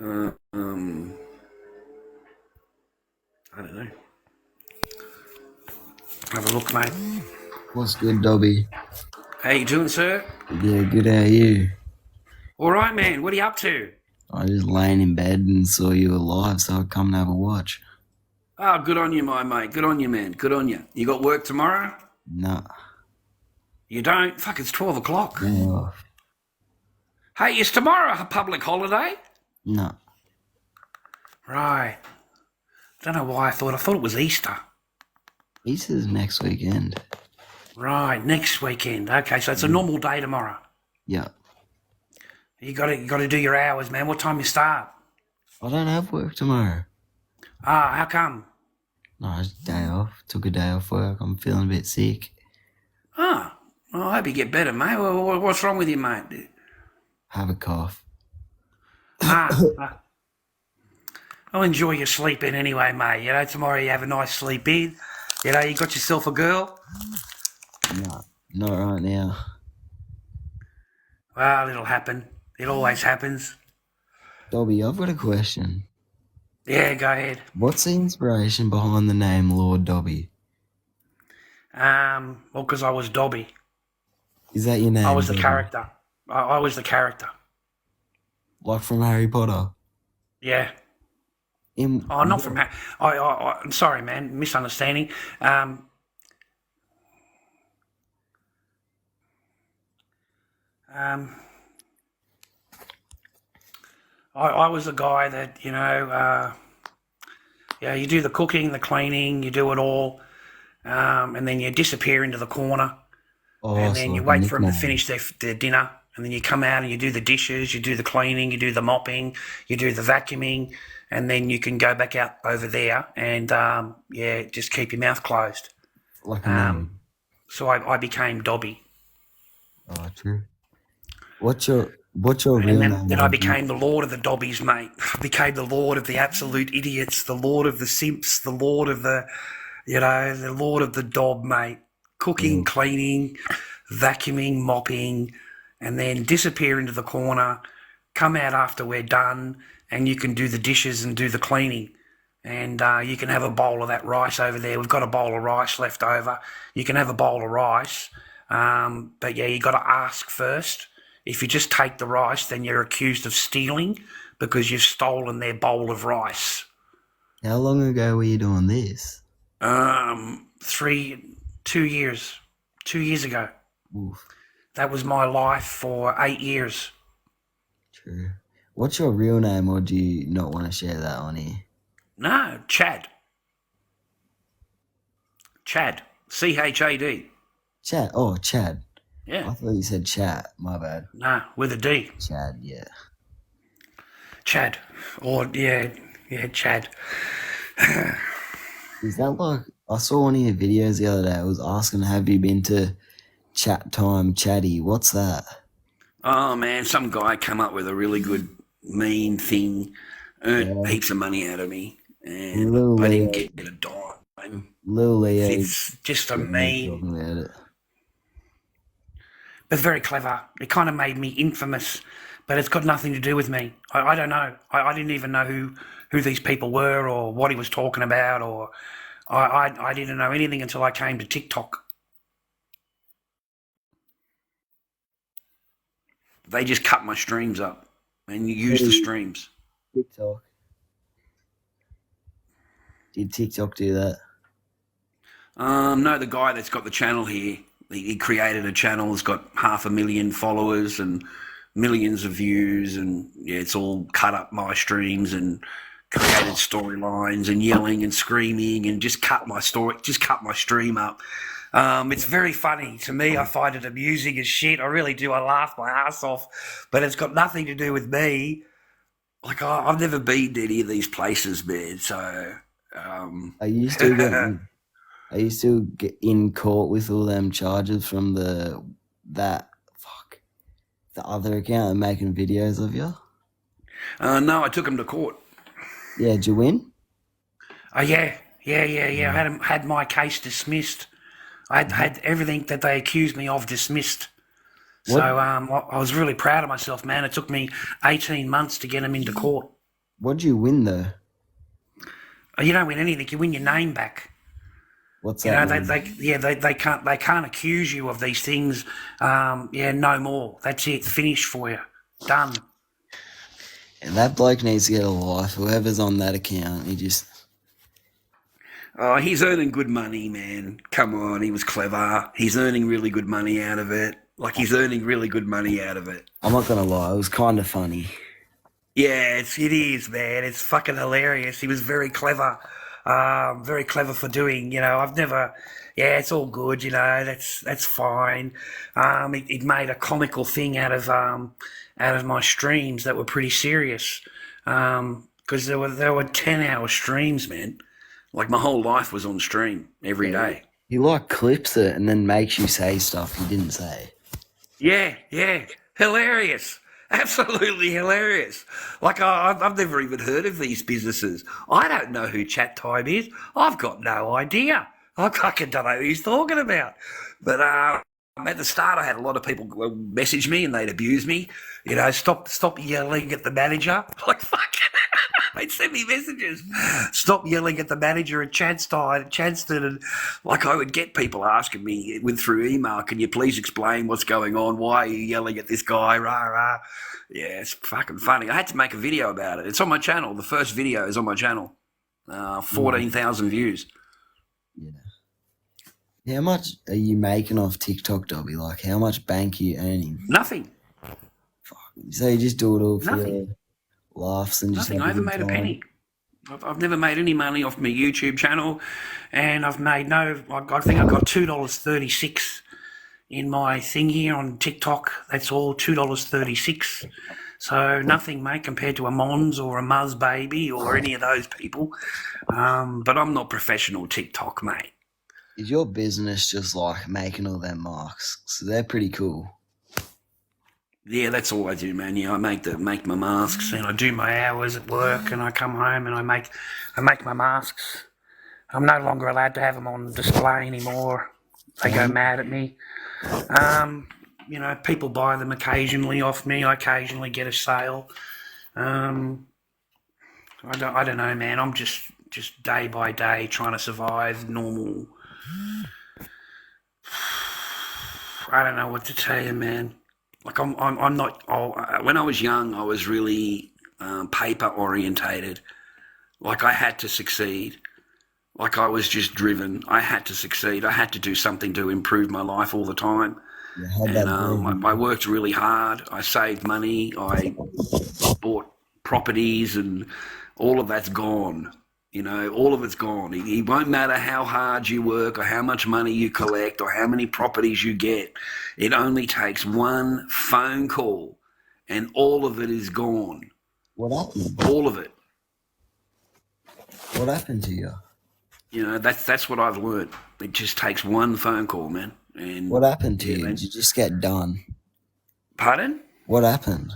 I don't know. Have a look, mate. What's good, Dobby? How you doing, sir? Yeah, good. How are you? All right, man. What are you up to? I just laying in bed and saw you alive, so I come and have a watch. Oh, good on you, my mate. Good on you, man. Good on you. You got work tomorrow? Nah, You don't? Fuck, it's 12 o'clock. day off. Hey, is tomorrow a public holiday? Nah, Right. Don't know why I thought it was Easter. Easter's next weekend. Right, next weekend. Okay, so it's a normal day tomorrow. Yeah, You gotta do your hours, man. What time you start? I don't have work tomorrow. Ah, how come? No, it's day off. Took a day off work. I'm feeling a bit sick. Ah, well, I hope you get better, mate. What's wrong with you, mate? Have a cough. I'll enjoy your sleep in anyway, mate. You know, tomorrow you have a nice sleep in. You know, you got yourself a girl. Nah, not right now. Well, it'll happen. It always happens. Dobby, I've got a question. Yeah, go ahead. What's the inspiration behind the name Lord Dobby? Well, because I was Dobby. Is that your name? I was the Dobby? character. I was the character. Like from Harry Potter? Yeah. Oh, not from. I'm sorry, man. Misunderstanding. I was the guy that yeah, you do the cooking, the cleaning, you do it all, and then you disappear into the corner, and then you wait for them to finish their dinner, and then you come out and you do the dishes, you do the cleaning, you do the mopping, you do the vacuuming, and then you can go back out over there and yeah, just keep your mouth closed. Like a name. So I became Dobby. Oh, true. What's your real name? Then I became the Lord of the Dobbies, mate. I became the Lord of the absolute idiots, the Lord of the simps, the Lord of the, the Lord of the Dob, mate. Cooking, cleaning, vacuuming, mopping, and then disappear into the corner, come out after we're done, and you can do the dishes and do the cleaning. And you can have a bowl of that rice over there. We've got a bowl of rice left over. You can have a bowl of rice. But yeah, you got to ask first. If you just take the rice, then you're accused of stealing because you've stolen their bowl of rice. How long ago were you doing this? 2 years. 2 years ago. Oof. That was my life for 8 years. True. What's your real name, or do you not want to share that on here? No, Chad. Chad. C-H-A-D. Chad. Oh, Chad. Yeah. I thought you said chat. My bad. Nah, with a D. Chad, yeah. Chad. Or, yeah, Chad. Is that like, I saw one of your videos the other day. I was asking, have you been to Chat Time Chatty? What's that? Oh, man, some guy came up with a really good mean thing, earned heaps of money out of me, and Lil I didn't Leo. get a dime. Lil Leo. It's just a mean, talking about it. but very clever. It kind of made me infamous, but it's got nothing to do with me. I don't know. I didn't even know who these people were or what he was talking about, or I didn't know anything until I came to TikTok. They just cut my streams up and use the streams. TikTok. Did TikTok do that? No, the guy that's got the channel here, he created a channel that's got 500,000 followers and millions of views, and yeah, it's all cut up my streams and created storylines and yelling and screaming and just cut my stream up. It's very funny to me. I find it amusing as shit. I really do. I laugh my ass off, but it's got nothing to do with me. Like I've never been to any of these places, man. So Are you still in court with all them charges from the other account and making videos of you? no, I took him to court. Yeah, did you win? Oh yeah. I had my case dismissed. I had everything that they accused me of dismissed. What? So I was really proud of myself, man. It took me 18 months to get him into court. What'd you win though? You don't win anything. You win your name back. What's You know, that? they can't accuse you of these things. No more. That's it. Finished for you. Done. And that bloke needs to get a life. Whoever's on that account, he just. Oh, he's earning good money, man. Come on, he was clever. He's earning really good money out of it. Like, he's earning really good money out of it. I'm not gonna lie, it was kind of funny. Yeah, it is, man. It's fucking hilarious. He was very clever. Very clever for doing, I've never... Yeah, it's all good, that's fine. It made a comical thing out of my streams that were pretty serious. Because there were 10-hour streams, man. Like, my whole life was on stream every day. He like clips it and then makes you say stuff you didn't say. Yeah. Hilarious. Absolutely hilarious. Like, I've never even heard of these businesses. I don't know who Chat Time is. I've got no idea. I fucking don't know who he's talking about. But at the start, I had a lot of people message me and they'd abuse me. Stop yelling at the manager. Like, fuck. They'd send me messages. Stop yelling at the manager at Chadston. And like, I would get people asking me through email, can you please explain what's going on? Why are you yelling at this guy? Rah, rah. Yeah, it's fucking funny. I had to make a video about it. It's on my channel. The first video is on my channel. 14,000 views. Yeah. How much are you making off TikTok, Dobby? Like, how much bank are you earning? Nothing. So you just do it all for Nothing. your laughs and just Nothing. I haven't made a penny. I've never made any money off my YouTube channel, and I've made I think I've got $2.36 in my thing here on TikTok. That's all, $2.36. So nothing, mate, compared to a Mons or a Muzz Baby or any of those people. But I'm not professional TikTok, mate. Is your business just like making all them marks? So they're pretty cool. Yeah, that's all I do, man. I make my masks, and I do my hours at work, and I come home and I make my masks. I'm no longer allowed to have them on display anymore. They go mad at me. People buy them occasionally off me. I occasionally get a sale. I don't know, man. I'm just day by day trying to survive normal. I don't know what to tell you, man. Like, I'm not. When I was young, I was really paper orientated. Like, I had to succeed. Like, I was just driven. I had to succeed. I had to do something to improve my life all the time. I worked really hard. I saved money. I bought properties, and all of that's gone. All of it's gone. It won't matter how hard you work or how much money you collect or how many properties you get. It only takes one phone call and all of it is gone. What happened? All of it. What happened to you? That's what I've learned. It just takes one phone call, man. And what happened to you? Did you just get done? Pardon? What happened?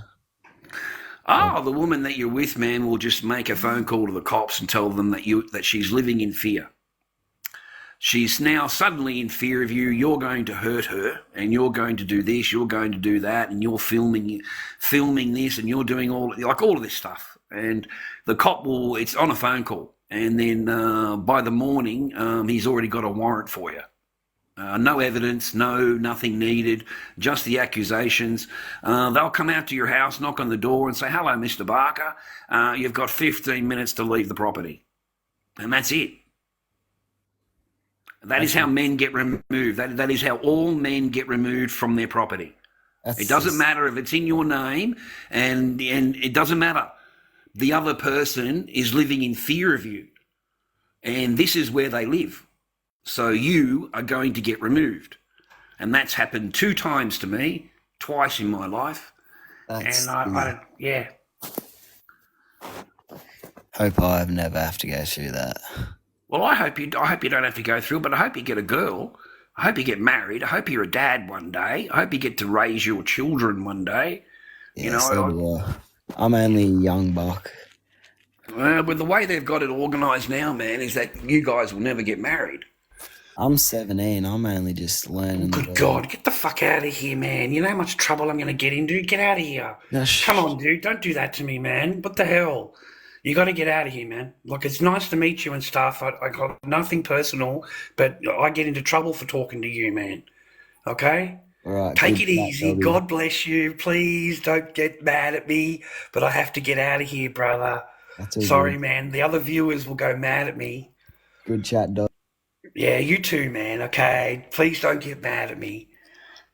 Oh, the woman that you're with, man, will just make a phone call to the cops and tell them that she's living in fear. She's now suddenly in fear of you. You're going to hurt her, and you're going to do this, you're going to do that, and you're filming this, and you're doing all of this stuff. And the cop it's on a phone call, and then by the morning, he's already got a warrant for you. No evidence, nothing needed, just the accusations. They'll come out to your house, knock on the door and say, hello, Mr. Barker, you've got 15 minutes to leave the property. And that's it. That is how men get removed. That is how all men get removed from their property. It doesn't matter if it's in your name, and it doesn't matter. The other person is living in fear of you. And this is where they live. So you are going to get removed. And that's happened 2 times to me, twice in my life. Yeah. Hope I never have to go through that. Well, I hope you don't have to go through it, but I hope you get a girl. I hope you get married. I hope you're a dad one day. I hope you get to raise your children one day. Yeah, so do I. I'm only a young buck. But the way they've got it organised now, man, is that you guys will never get married. I'm 17. I'm only just learning. Good God, get the fuck out of here, man. You know how much trouble I'm going to get into? Get out of here. No, Come on, dude. Don't do that to me, man. What the hell? You got to get out of here, man. Look, it's nice to meet you and stuff. I got nothing personal, but I get into trouble for talking to you, man. Okay? All right, Take good it chat, easy. Dobby. God bless you. Please don't get mad at me, but I have to get out of here, brother. That's all Sorry, good. man. The other viewers will go mad at me. Good chat, Dobby. Yeah, you too, man. Okay? Please don't get mad at me.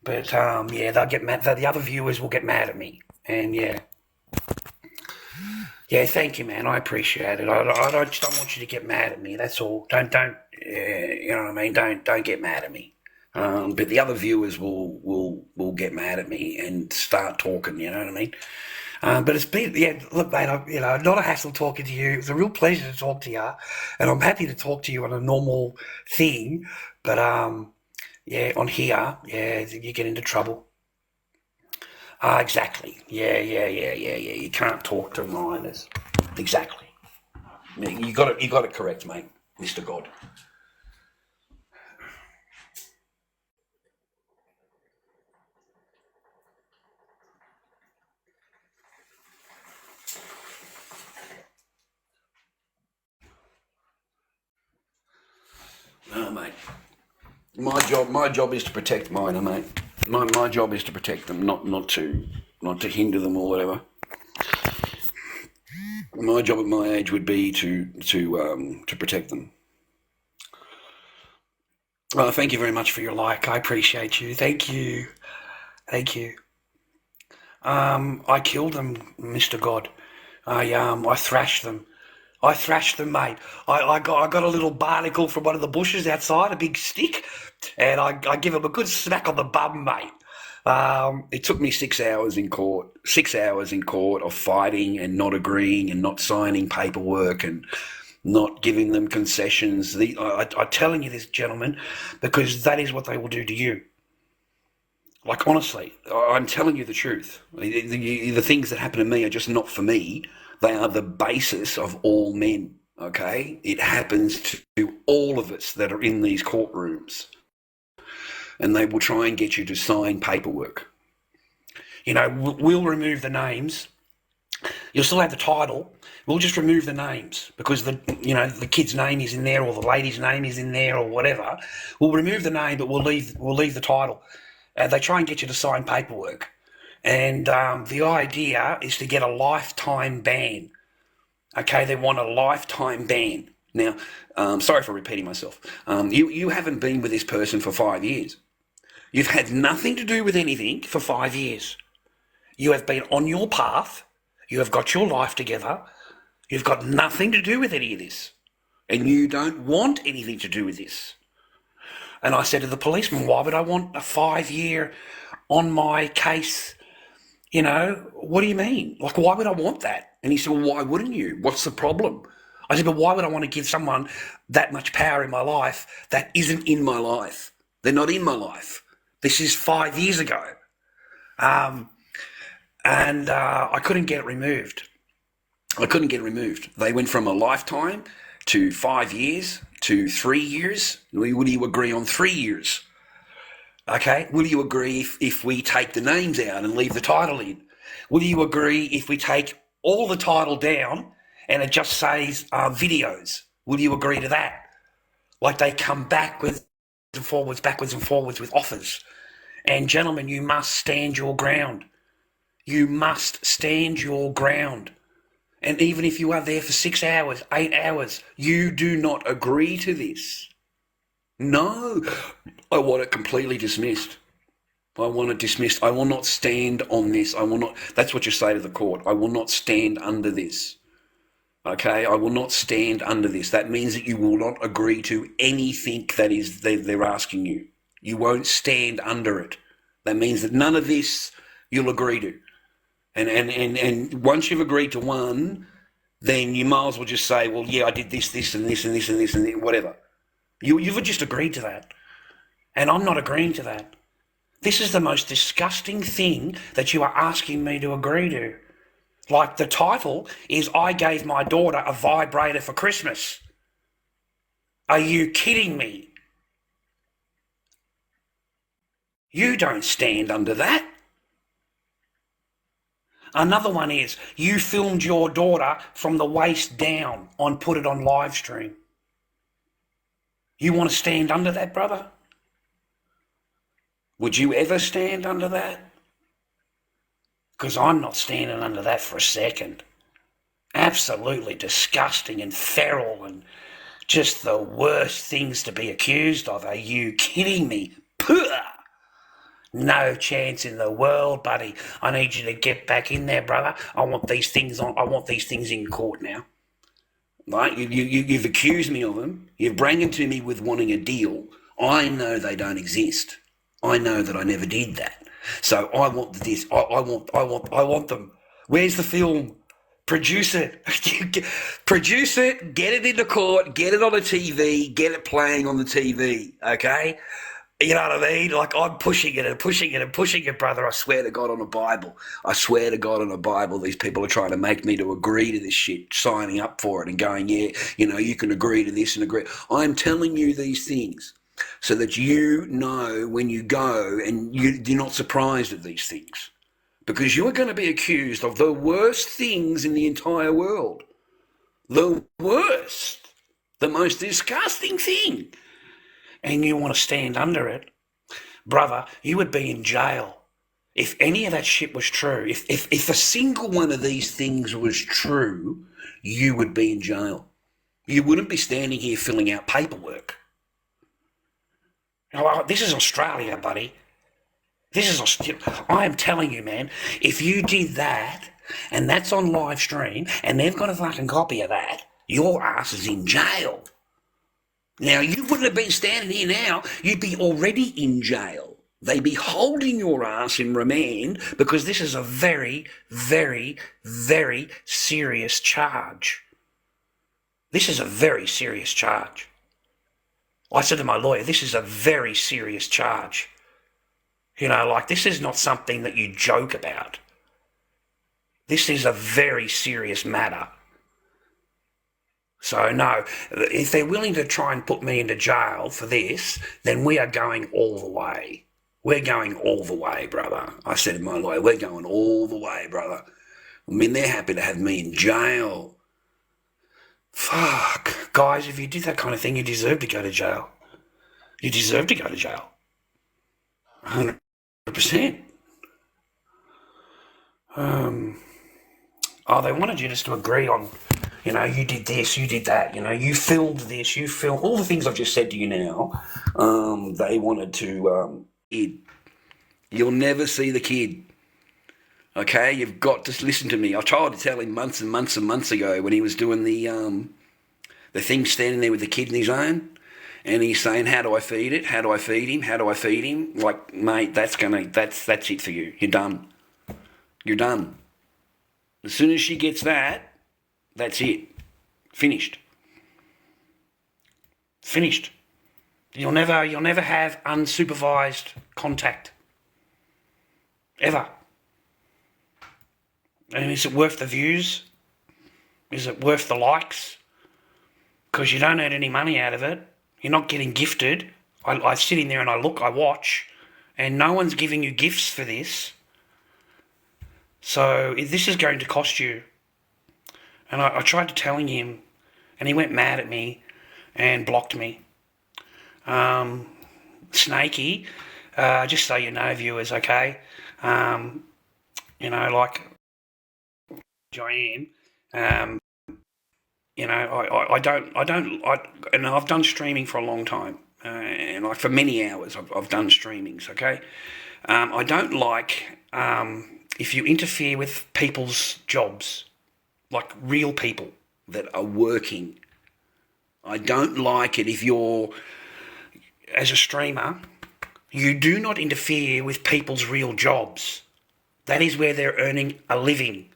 But, yeah, they'll get mad. The other viewers will get mad at me. And, yeah. Yeah, thank you, man. I appreciate it. I just don't want you to get mad at me. That's all. Don't. You know what I mean? Don't get mad at me. But the other viewers will get mad at me and start talking. You know what I mean? But it's been, yeah. Look, mate. Not a hassle talking to you. It's a real pleasure to talk to you, and I'm happy to talk to you on a normal thing. But yeah, on here, yeah, you get into trouble. Exactly. Yeah. You can't talk to minors. Exactly. Yeah, you got it correct, mate, Mr. God. No, mate. My job is to protect minor, mate. My job is to protect them, not to hinder them or whatever. My job at my age would be to protect them. Thank you very much for your like. I appreciate you. Thank you. Thank you. I killed them, Mr. God. I thrashed them. I thrashed them, mate. I got a little barnacle from one of the bushes outside, a big stick, and I give him a good smack on the bum, mate. It took me 6 hours in court. 6 hours in court of fighting and not agreeing and not signing paperwork and not giving them concessions. I'm telling you this, gentlemen, because that is what they will do to you. Like, honestly, I'm telling you the truth. The things that happen to me are just not for me. They are the basis of all men, okay? It happens to all of us that are in these courtrooms. And they will try and get you to sign paperwork. You know, we'll remove the names. You'll still have the title. We'll just remove the names because the kid's name is in there or the lady's name is in there or whatever. We'll remove the name, but we'll leave the title. They try and get you to sign paperwork. And the idea is to get a lifetime ban. Okay, they want a lifetime ban. Now, sorry for repeating myself. You haven't been with this person for 5 years. You've had nothing to do with anything for 5 years. You have been on your path. You have got your life together. You've got nothing to do with any of this. And you don't want anything to do with this. And I said to the policeman, why would I want a 5-year on my case? You know, what do you mean? Like, why would I want that? And he said, well, why wouldn't you? What's the problem? I said, but why would I want to give someone that much power in my life that isn't in my life? They're not in my life. This is 5 years ago. And I couldn't get it removed. They went from a lifetime to 5 years to 3 years. Would you agree on 3 years? Okay. Will you agree if we take the names out and leave the title in? Will you agree if we take all the title down and it just says videos? Will you agree to that? Like they come backwards and forwards with offers. And gentlemen, you must stand your ground. You must stand your ground. And even if you are there for 6 hours, 8 hours, you do not agree to this. No, I want it completely dismissed. I want it dismissed. I will not stand on this. I will not. That's what you say to the court. I will not stand under this. Okay, I will not stand under this. That means that you will not agree to anything that is they're asking you. You won't stand under it. That means that none of this you'll agree to. And once you've agreed to one, then you might as well just say, well, yeah, I did this, and this, and this, and this, and whatever. You've just agreed to that. And I'm not agreeing to that. This is the most disgusting thing that you are asking me to agree to. Like the title is, I gave my daughter a vibrator for Christmas. Are you kidding me? You don't stand under that. Another one is you filmed your daughter from the waist down and put it on live stream. You want to stand under that, brother? Would you ever stand under that? Because I'm not standing under that for a second. Absolutely disgusting and feral and just the worst things to be accused of. Are you kidding me? Puh! No chance in the world, buddy. I need you to get back in there, brother. I want these things in court now. Right? You've accused me of them. You've bringing to me with wanting a deal. I know they don't exist. I know that I never did that. So I want this. I want them. Where's the film? Produce it. Produce it. Get it into court. Get it on the TV. Get it playing on the TV. Okay. You know what I mean? Like, I'm pushing it and pushing it and pushing it, brother. I swear to God on a Bible. I swear to God on a Bible, these people are trying to make me to agree to this shit, signing up for it and going, yeah, you know, you can agree to this and agree. I'm telling you these things so that you know when you go and you're not surprised at these things. Because you are going to be accused of the worst things in the entire world. The worst. The most disgusting thing. And you want to stand under it, brother, you would be in jail. If any of that shit was true, if a single one of these things was true, you would be in jail. You wouldn't be standing here filling out paperwork. Oh, this is Australia, buddy. I am telling you, man, if you did that, and that's on live stream, and they've got a fucking copy of that, your ass is in jail. Now, you wouldn't have been standing here now. You'd be already in jail. They'd be holding your ass in remand because this is a very, very, very serious charge. This is a very serious charge. I said to my lawyer, this is a very serious charge. You know, like, this is not something that you joke about. This is a very serious matter. So, no, if they're willing to try and put me into jail for this, then we are going all the way. We're going all the way, brother. I said to my lawyer, we're going all the way, brother. I mean, they're happy to have me in jail. Fuck. Guys, if you did that kind of thing, you deserve to go to jail. You deserve to go to jail. 100%. They wanted you just to agree on, you know, you did this, you did that, you know, you filmed this, you filmed all the things I've just said to you now. They wanted to, kid. You'll never see the kid. Okay, you've got to listen to me. I tried to tell him months and months and months ago when he was doing the thing standing there with the kid in his own, and he's saying, how do I feed it? How do I feed him? How do I feed him? Like, mate, that's it for you. You're done. You're done. As soon as she gets that, that's it. Finished. Finished. You'll never have unsupervised contact. Ever. And is it worth the views? Is it worth the likes? Because you don't earn any money out of it. You're not getting gifted. I sit in there and I watch, and no one's giving you gifts for this. So this is going to cost you. And I tried to telling him, and he went mad at me and blocked me. Snaky, just so you know, viewers, okay? You know, like I am. You know, and I've done streaming for a long time, and like for many hours, I've done streamings. Okay, I don't like if you interfere with people's jobs, like real people that are working. I don't like it if you're, as a streamer, you do not interfere with people's real jobs. That is where they're earning a living.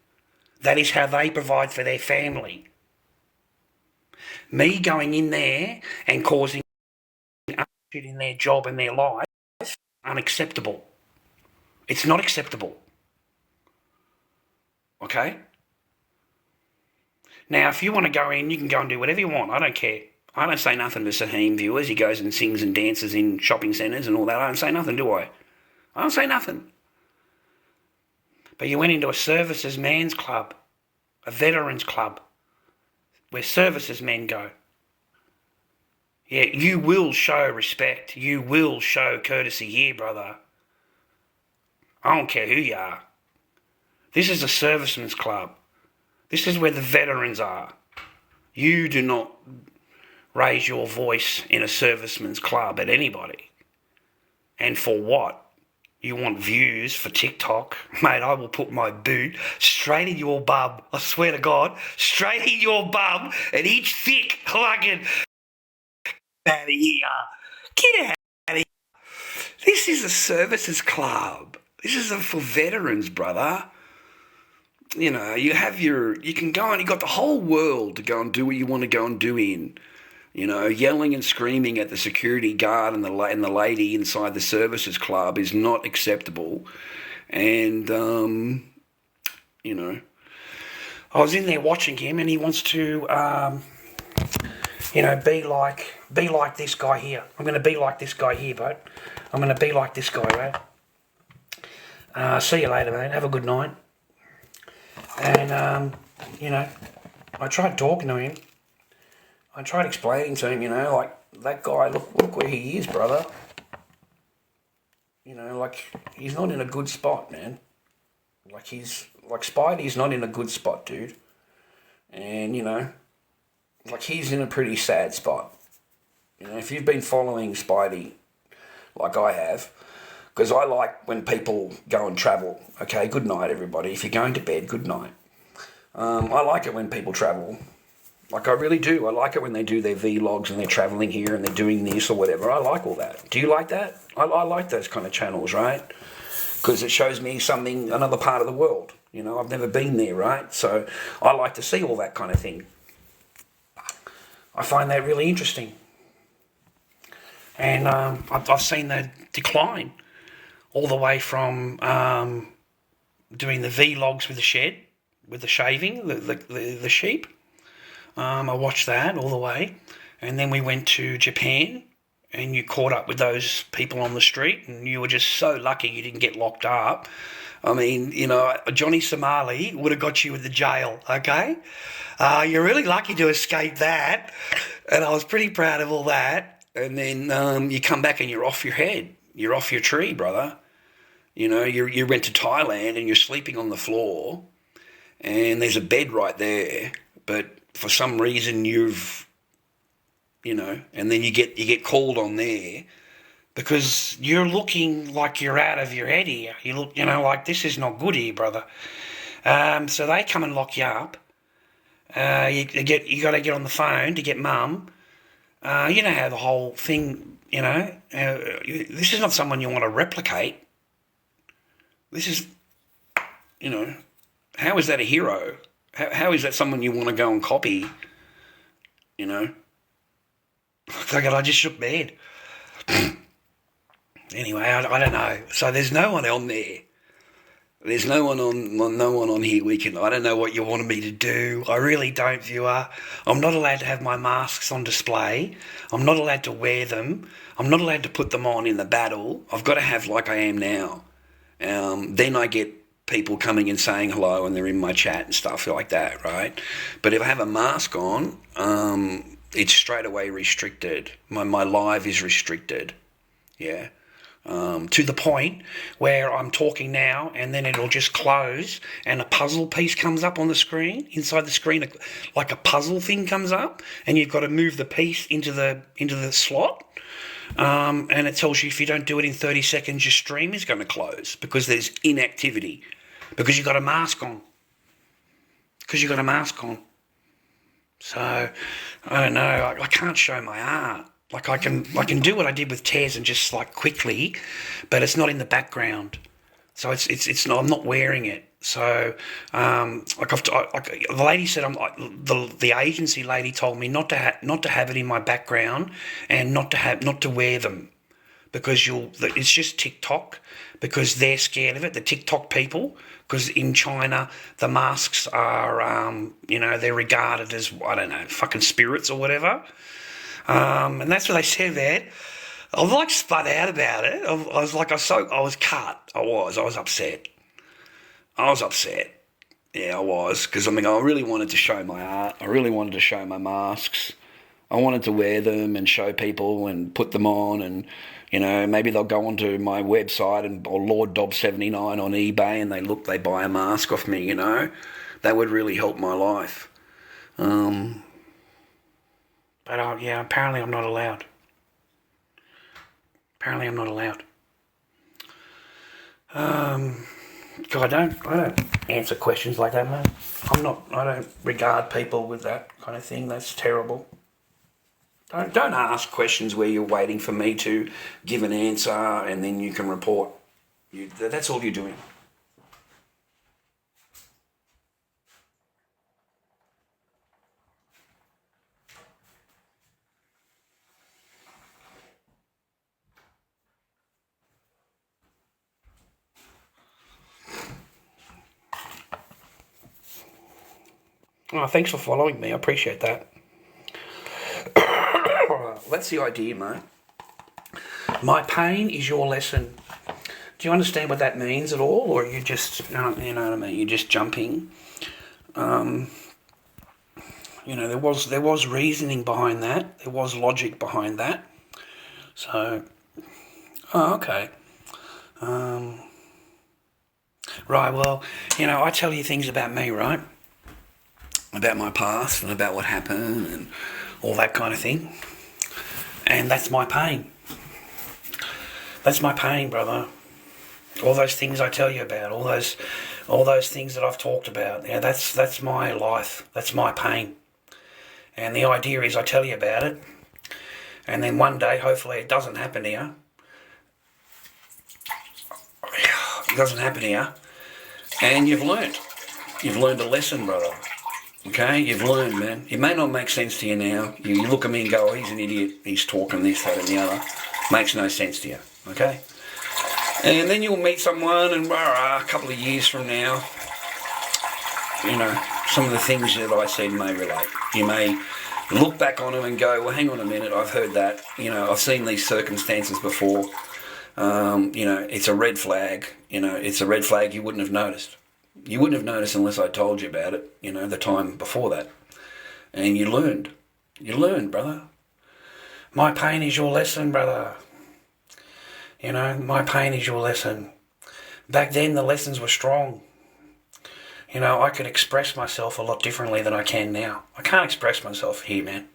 That is how they provide for their family. Me going in there and causing shit in their job and their life, unacceptable. It's not acceptable. Okay? Now, if you want to go in, you can go and do whatever you want. I don't care. I don't say nothing to Saheem, viewers. He goes and sings and dances in shopping centres and all that. I don't say nothing, do I? I don't say nothing. But you went into a services man's club, a veterans club, where services men go. Yeah, you will show respect. You will show courtesy here, brother. I don't care who you are. This is a servicemen's club. This is where the veterans are. You do not raise your voice in a servicemen's club at anybody. And for what? You want views for TikTok? Mate, I will put my boot straight in your bum. I swear to God, straight in your bum and eat thick like it. Out of here. Get out of here. This is a services club. This is for veterans, brother. You know, you can go and you got the whole world to go and do what you want to go and do in. You know, yelling and screaming at the security guard and the lady inside the services club is not acceptable. And, you know, I was in there watching him and he wants to, you know, be like this guy here. I'm going to be like this guy here, bud. I'm going to be like this guy, right? See you later, mate. Have a good night. And, you know, I tried talking to him. I tried explaining to him, you know, like, that guy, look where he is, brother. You know, like, he's not in a good spot, man. Like, Spidey's not in a good spot, dude. And, you know, like, he's in a pretty sad spot. You know, if you've been following Spidey, like I have, because I like when people go and travel. Okay, good night, everybody. If you're going to bed, good night. I like it when people travel. Like, I really do. I like it when they do their vlogs and they're travelling here and they're doing this or whatever. I like all that. Do you like that? I like those kind of channels, right? Because it shows me another part of the world. You know, I've never been there, right? So I like to see all that kind of thing. I find that really interesting. And I've seen the decline all the way from doing the vlogs with the shed, with the shaving, the sheep. I watched that all the way, and then we went to Japan, and you caught up with those people on the street, and you were just so lucky you didn't get locked up. I mean, you know, Johnny Somali would have got you in the jail, okay? You're really lucky to escape that, and I was pretty proud of all that. And then you come back and you're off your head. You're off your tree, brother. You know, you went to Thailand and you're sleeping on the floor, and there's a bed right there, but for some reason you've, you know, and then you get called on there because you're looking like you're out of your head here. You look, you know, like this is not good here, brother. So they come and lock you up. You got to get on the phone to get mum. You know how the whole thing, you know, this is not someone you want to replicate. This is, you know, how is that a hero? How is that someone you want to go and copy? You know? Like, I just shook my head. Anyway, I don't know. So there's no one on there. There's no one on here I don't know what you wanted me to do. I really don't, viewer. I'm not allowed to have my masks on display. I'm not allowed to wear them. I'm not allowed to put them on in the battle. I've got to have like I am now. Then I get people coming and saying hello and they're in my chat and stuff like that, right? But if I have a mask on, it's straight away restricted. My live is restricted. Yeah. To the point where I'm talking now and then it'll just close and a puzzle piece comes up on the screen. Inside the screen, like a puzzle thing comes up and you've got to move the piece into the slot. And it tells you if you don't do it in 30 seconds, your stream is going to close because there's inactivity. Because you've got a mask on. So, I don't know. I can't show my art. Like I can do what I did with Tez and just like quickly, but it's not in the background. So it's not. I'm not wearing it. So the lady said the agency lady told me not to have it in my background and not to wear them because it's just TikTok because they're scared of it. The TikTok people, because in China the masks are they're regarded as fucking spirits or whatever. And that's what they said, man. I was like spun out about it. I was cut. I was upset. I was upset. Yeah, I was, because I mean, I really wanted to show my art. I really wanted to show my masks. I wanted to wear them and show people and put them on, and maybe they'll go onto my website or lorddobby79 on eBay and they buy a mask off me. That would really help my life. But yeah, apparently I'm not allowed. Apparently I'm not allowed. God, I don't answer questions like that, mate. I don't regard people with that kind of thing. That's terrible. Don't ask questions where you're waiting for me to give an answer and then you can report. That's all you're doing. Oh, thanks for following me. I appreciate that. That's the idea, mate. My pain is your lesson. Do you understand what that means at all, or are you just, you know what I mean? You're just jumping. There was reasoning behind that. There was logic behind that. So, okay. Right. Well, I tell you things about me, right? About my past and about what happened and all that kind of thing. And that's my pain. That's my pain, brother. All those things I tell you about, all those things that I've talked about. Yeah, that's my life. That's my pain. And the idea is I tell you about it, and then one day, hopefully, it doesn't happen here. It doesn't happen here, and you've learned. You've learned a lesson, brother. Okay, you've learned, man. It may not make sense to you now. You look at me and go, oh, he's an idiot. He's talking this, that, and the other. Makes no sense to you, okay? And then you'll meet someone and a couple of years from now, some of the things that I said may relate. You may look back on them and go, well, hang on a minute, I've heard that. I've seen these circumstances before. It's a red flag. It's a red flag you wouldn't have noticed. You wouldn't have noticed unless I told you about it, the time before that. And you learned. You learned, brother. My pain is your lesson, brother. My pain is your lesson. Back then, the lessons were strong. I could express myself a lot differently than I can now. I can't express myself here, man.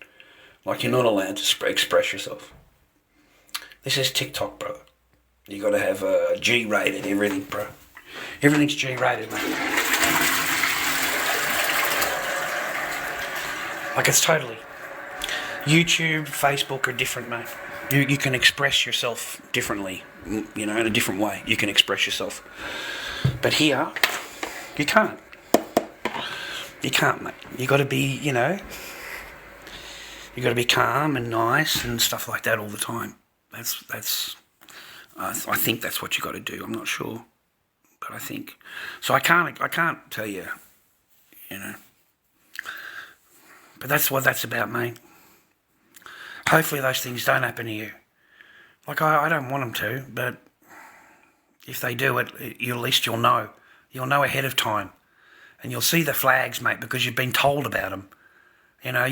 Like, you're not allowed to express yourself. This is TikTok, brother. You got to have G-rated everything, bro. Everything's G-rated, mate. Like, it's totally. YouTube, Facebook are different, mate. You can express yourself differently, in a different way. You can express yourself. But here, you can't. You can't, mate. You got to be, you got to be calm and nice and stuff like that all the time. I think that's what you got to do. I'm not sure, but I think so. I can't tell you, But that's what that's about, mate. Hopefully those things don't happen to you. Like, I don't want them to, but if they do, at least you'll know. You'll know ahead of time. And you'll see the flags, mate, because you've been told about them. I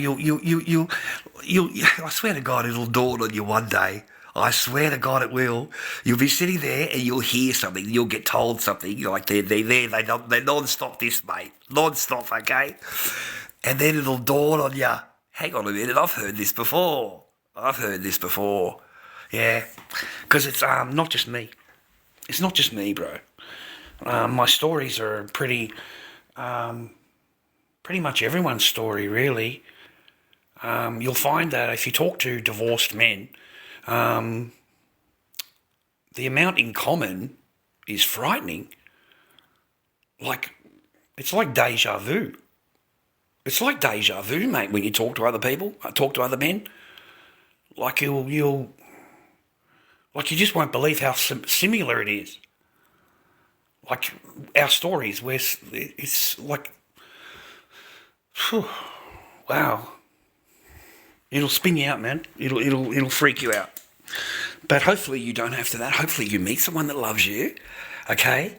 swear to God, it'll dawn on you one day. I swear to God it will. You'll be sitting there and you'll hear something. You'll get told something. You're like, they're there. They non-stop this, mate. Non-stop, okay? And then it'll dawn on you. Hang on a minute, I've heard this before. Yeah, because it's not just me. It's not just me, bro. My stories are pretty much everyone's story, really. You'll find that if you talk to divorced men, the amount in common is frightening. Like, it's like deja vu. It's like deja vu, mate, when you talk to other people, talk to other men. Like, you just won't believe how similar it is. Like, our stories, where it's like, wow. It'll spin you out, man. It'll freak you out. But hopefully you don't have to that. Hopefully you meet someone that loves you, okay?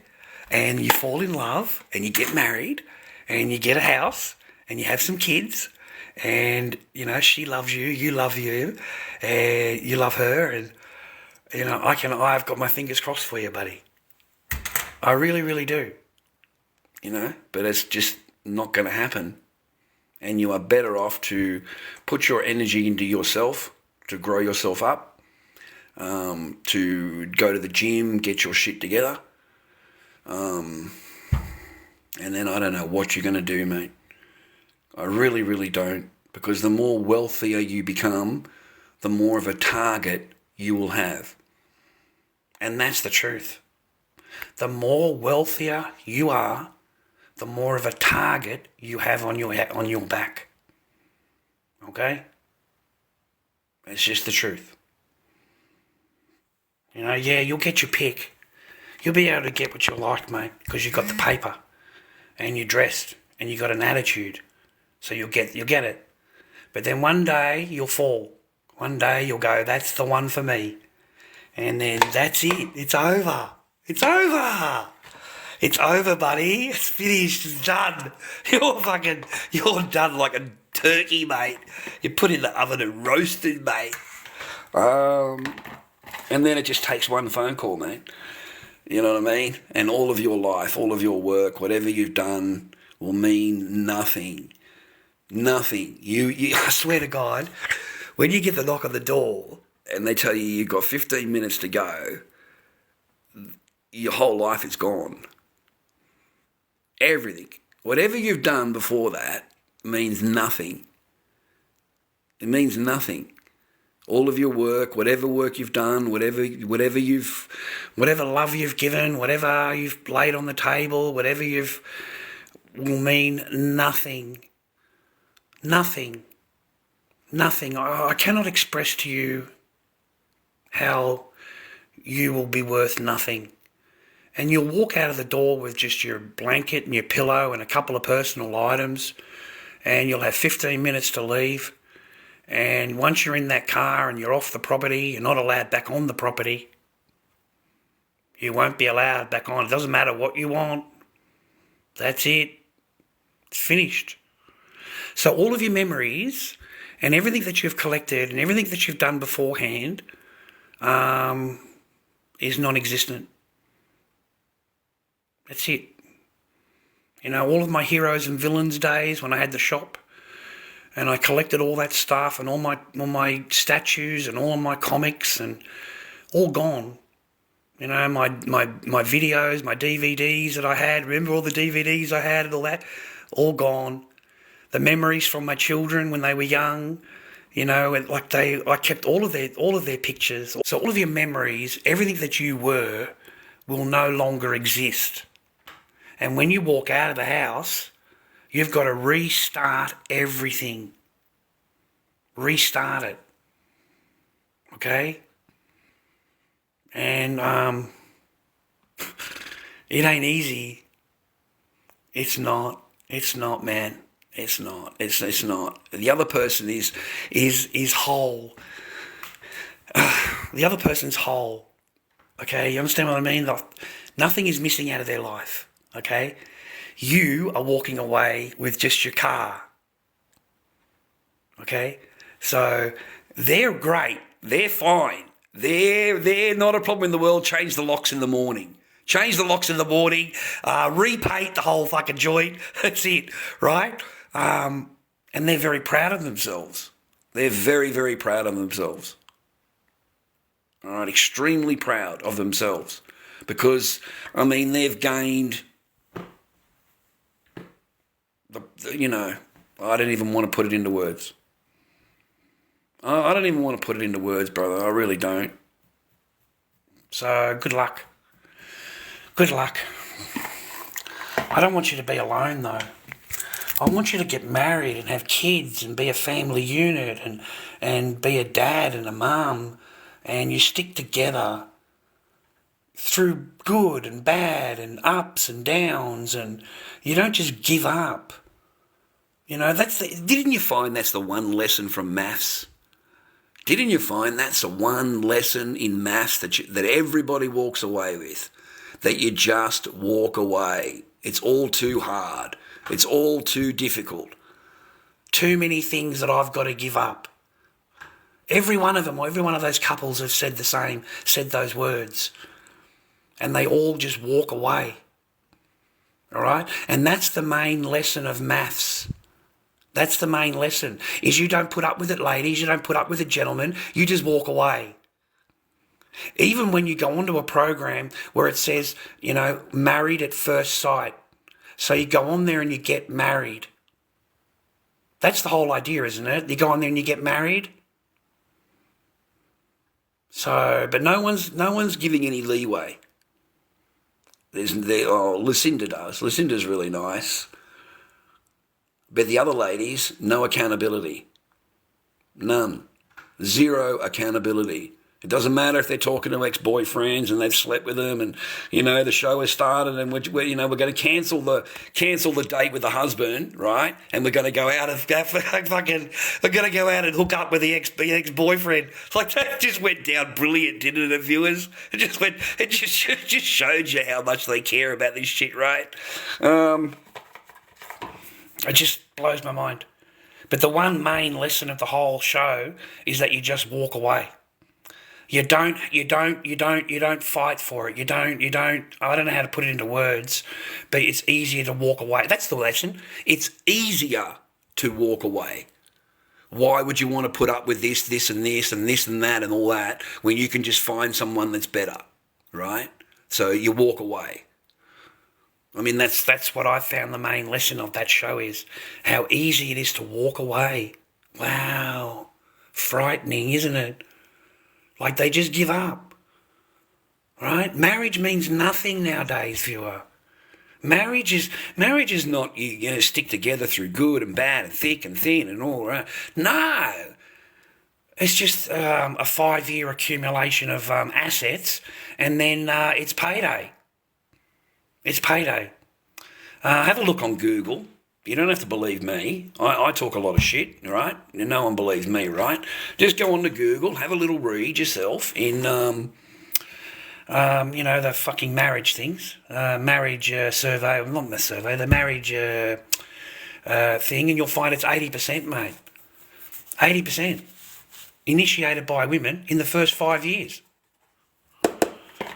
and you fall in love, and you get married, and you get a house, and you have some kids, and, you know, she loves you, you love you, and you love her, and, you know, I've got my fingers crossed for you, buddy. I really, really do. You know, but it's just not going to happen. And you are better off to put your energy into yourself, to grow yourself up, to go to the gym, get your shit together. And then I don't know what you're going to do, mate. I really, really don't. Because the more wealthier you become, the more of a target you will have. And that's the truth. The more wealthier you are, the more of a target you have on your back. Okay? It's just the truth. You know, yeah, you'll get your pick. You'll be able to get what you like, mate, because you got the paper, and you're dressed, and you got an attitude. So you'll get it. But then one day you'll fall. One day you'll go, that's the one for me. And then that's it. It's over. It's over. It's over, buddy. It's finished. It's done. You're done like a turkey, mate. You put in the oven and roasted, mate. And then it just takes one phone call, mate. You know what I mean? And all of your life, all of your work, whatever you've done will mean nothing. Nothing. I swear to God, when you get the knock on the door and they tell you you've got 15 minutes to go, your whole life is gone. Everything. Whatever you've done before that means nothing. It means nothing. All of your work, whatever work you've done, whatever love you've given, whatever you've laid on the table, will mean nothing. Nothing. Nothing. I cannot express to you how you will be worth nothing. And you'll walk out of the door with just your blanket and your pillow and a couple of personal items, and you'll have 15 minutes to leave. And once you're in that car and you're off the property, you're not allowed back on the property. You won't be allowed back on. It doesn't matter what you want. That's it. It's finished. So all of your memories and everything that you've collected and everything that you've done beforehand is non-existent. That's it. You know, all of my heroes and villains days when I had the shop and I collected all that stuff and all my statues and all of my comics and all gone. You know, my videos, my DVDs that I had, remember all the DVDs I had and all that? All gone. The memories from my children when they were young, you know, I kept all of their pictures. So all of your memories, everything that you were, will no longer exist. And when you walk out of the house, you've got to restart everything. Restart it. Okay? And it ain't easy. It's not, man. It's not. It's not. The other person is whole. The other person's whole. Okay? You understand what I mean? Nothing is missing out of their life. Okay? You are walking away with just your car. Okay? So they're great. They're fine. They're not a problem in the world. Change the locks in the morning. Change the locks in the morning. Repaint the whole fucking joint. That's it. Right? And they're very proud of themselves. They're very, very proud of themselves. All right? Extremely proud of themselves. Because, I mean, they've gained... you know, I don't even want to put it into words. I don't even want to put it into words, brother. I really don't. So, good luck. Good luck. I don't want you to be alone, though. I want you to get married and have kids and be a family unit and be a dad and a mum, and you stick together through good and bad and ups and downs, and you don't just give up. You know, didn't you find that's the one lesson from maths? Didn't you find that's the one lesson in maths that everybody walks away with? that you just walk away. It's all too hard. It's all too difficult. Too many things that I've got to give up. Every one of them, or every one of those couples have said those words. And they all just walk away. All right? And that's the main lesson of maths. That's the main lesson, is you don't put up with it, ladies. You don't put up with it, gentlemen. You just walk away. Even when you go onto a program where it says, married at first sight. So you go on there and you get married. That's the whole idea, isn't it? You go on there and you get married. So, but no one's giving any leeway. Lucinda does. Lucinda's really nice. But the other ladies, no accountability. None. Zero accountability. It doesn't matter if they're talking to ex-boyfriends and they've slept with them, and the show has started, and we're going to cancel the date with the husband, right? And we're going to go out and hook up with the ex-boyfriend. Like, that just went down brilliant, didn't it, viewers? It just showed you how much they care about this shit, right? It just blows my mind. But the one main lesson of the whole show is that you just walk away. You don't fight for it. You don't, I don't know how to put it into words, but it's easier to walk away. That's the lesson. It's easier to walk away. Why would you want to put up with this and this and this and that and all that when you can just find someone that's better, right? So you walk away. I mean, that's what I found the main lesson of that show is, how easy it is to walk away. Wow. Frightening, isn't it? Like, they just give up, right? Marriage means nothing nowadays, viewer. Marriage is not you stick together through good and bad and thick and thin and all, right? No. It's just a 5-year accumulation of assets, and then it's payday. It's payday. Have a look on Google. You don't have to believe me. I talk a lot of shit, right? No one believes me, right? Just go on to Google, have a little read yourself in, the fucking marriage things. Marriage survey, not the survey, the marriage thing, and you'll find it's 80%, mate. 80%. Initiated by women in the first 5 years.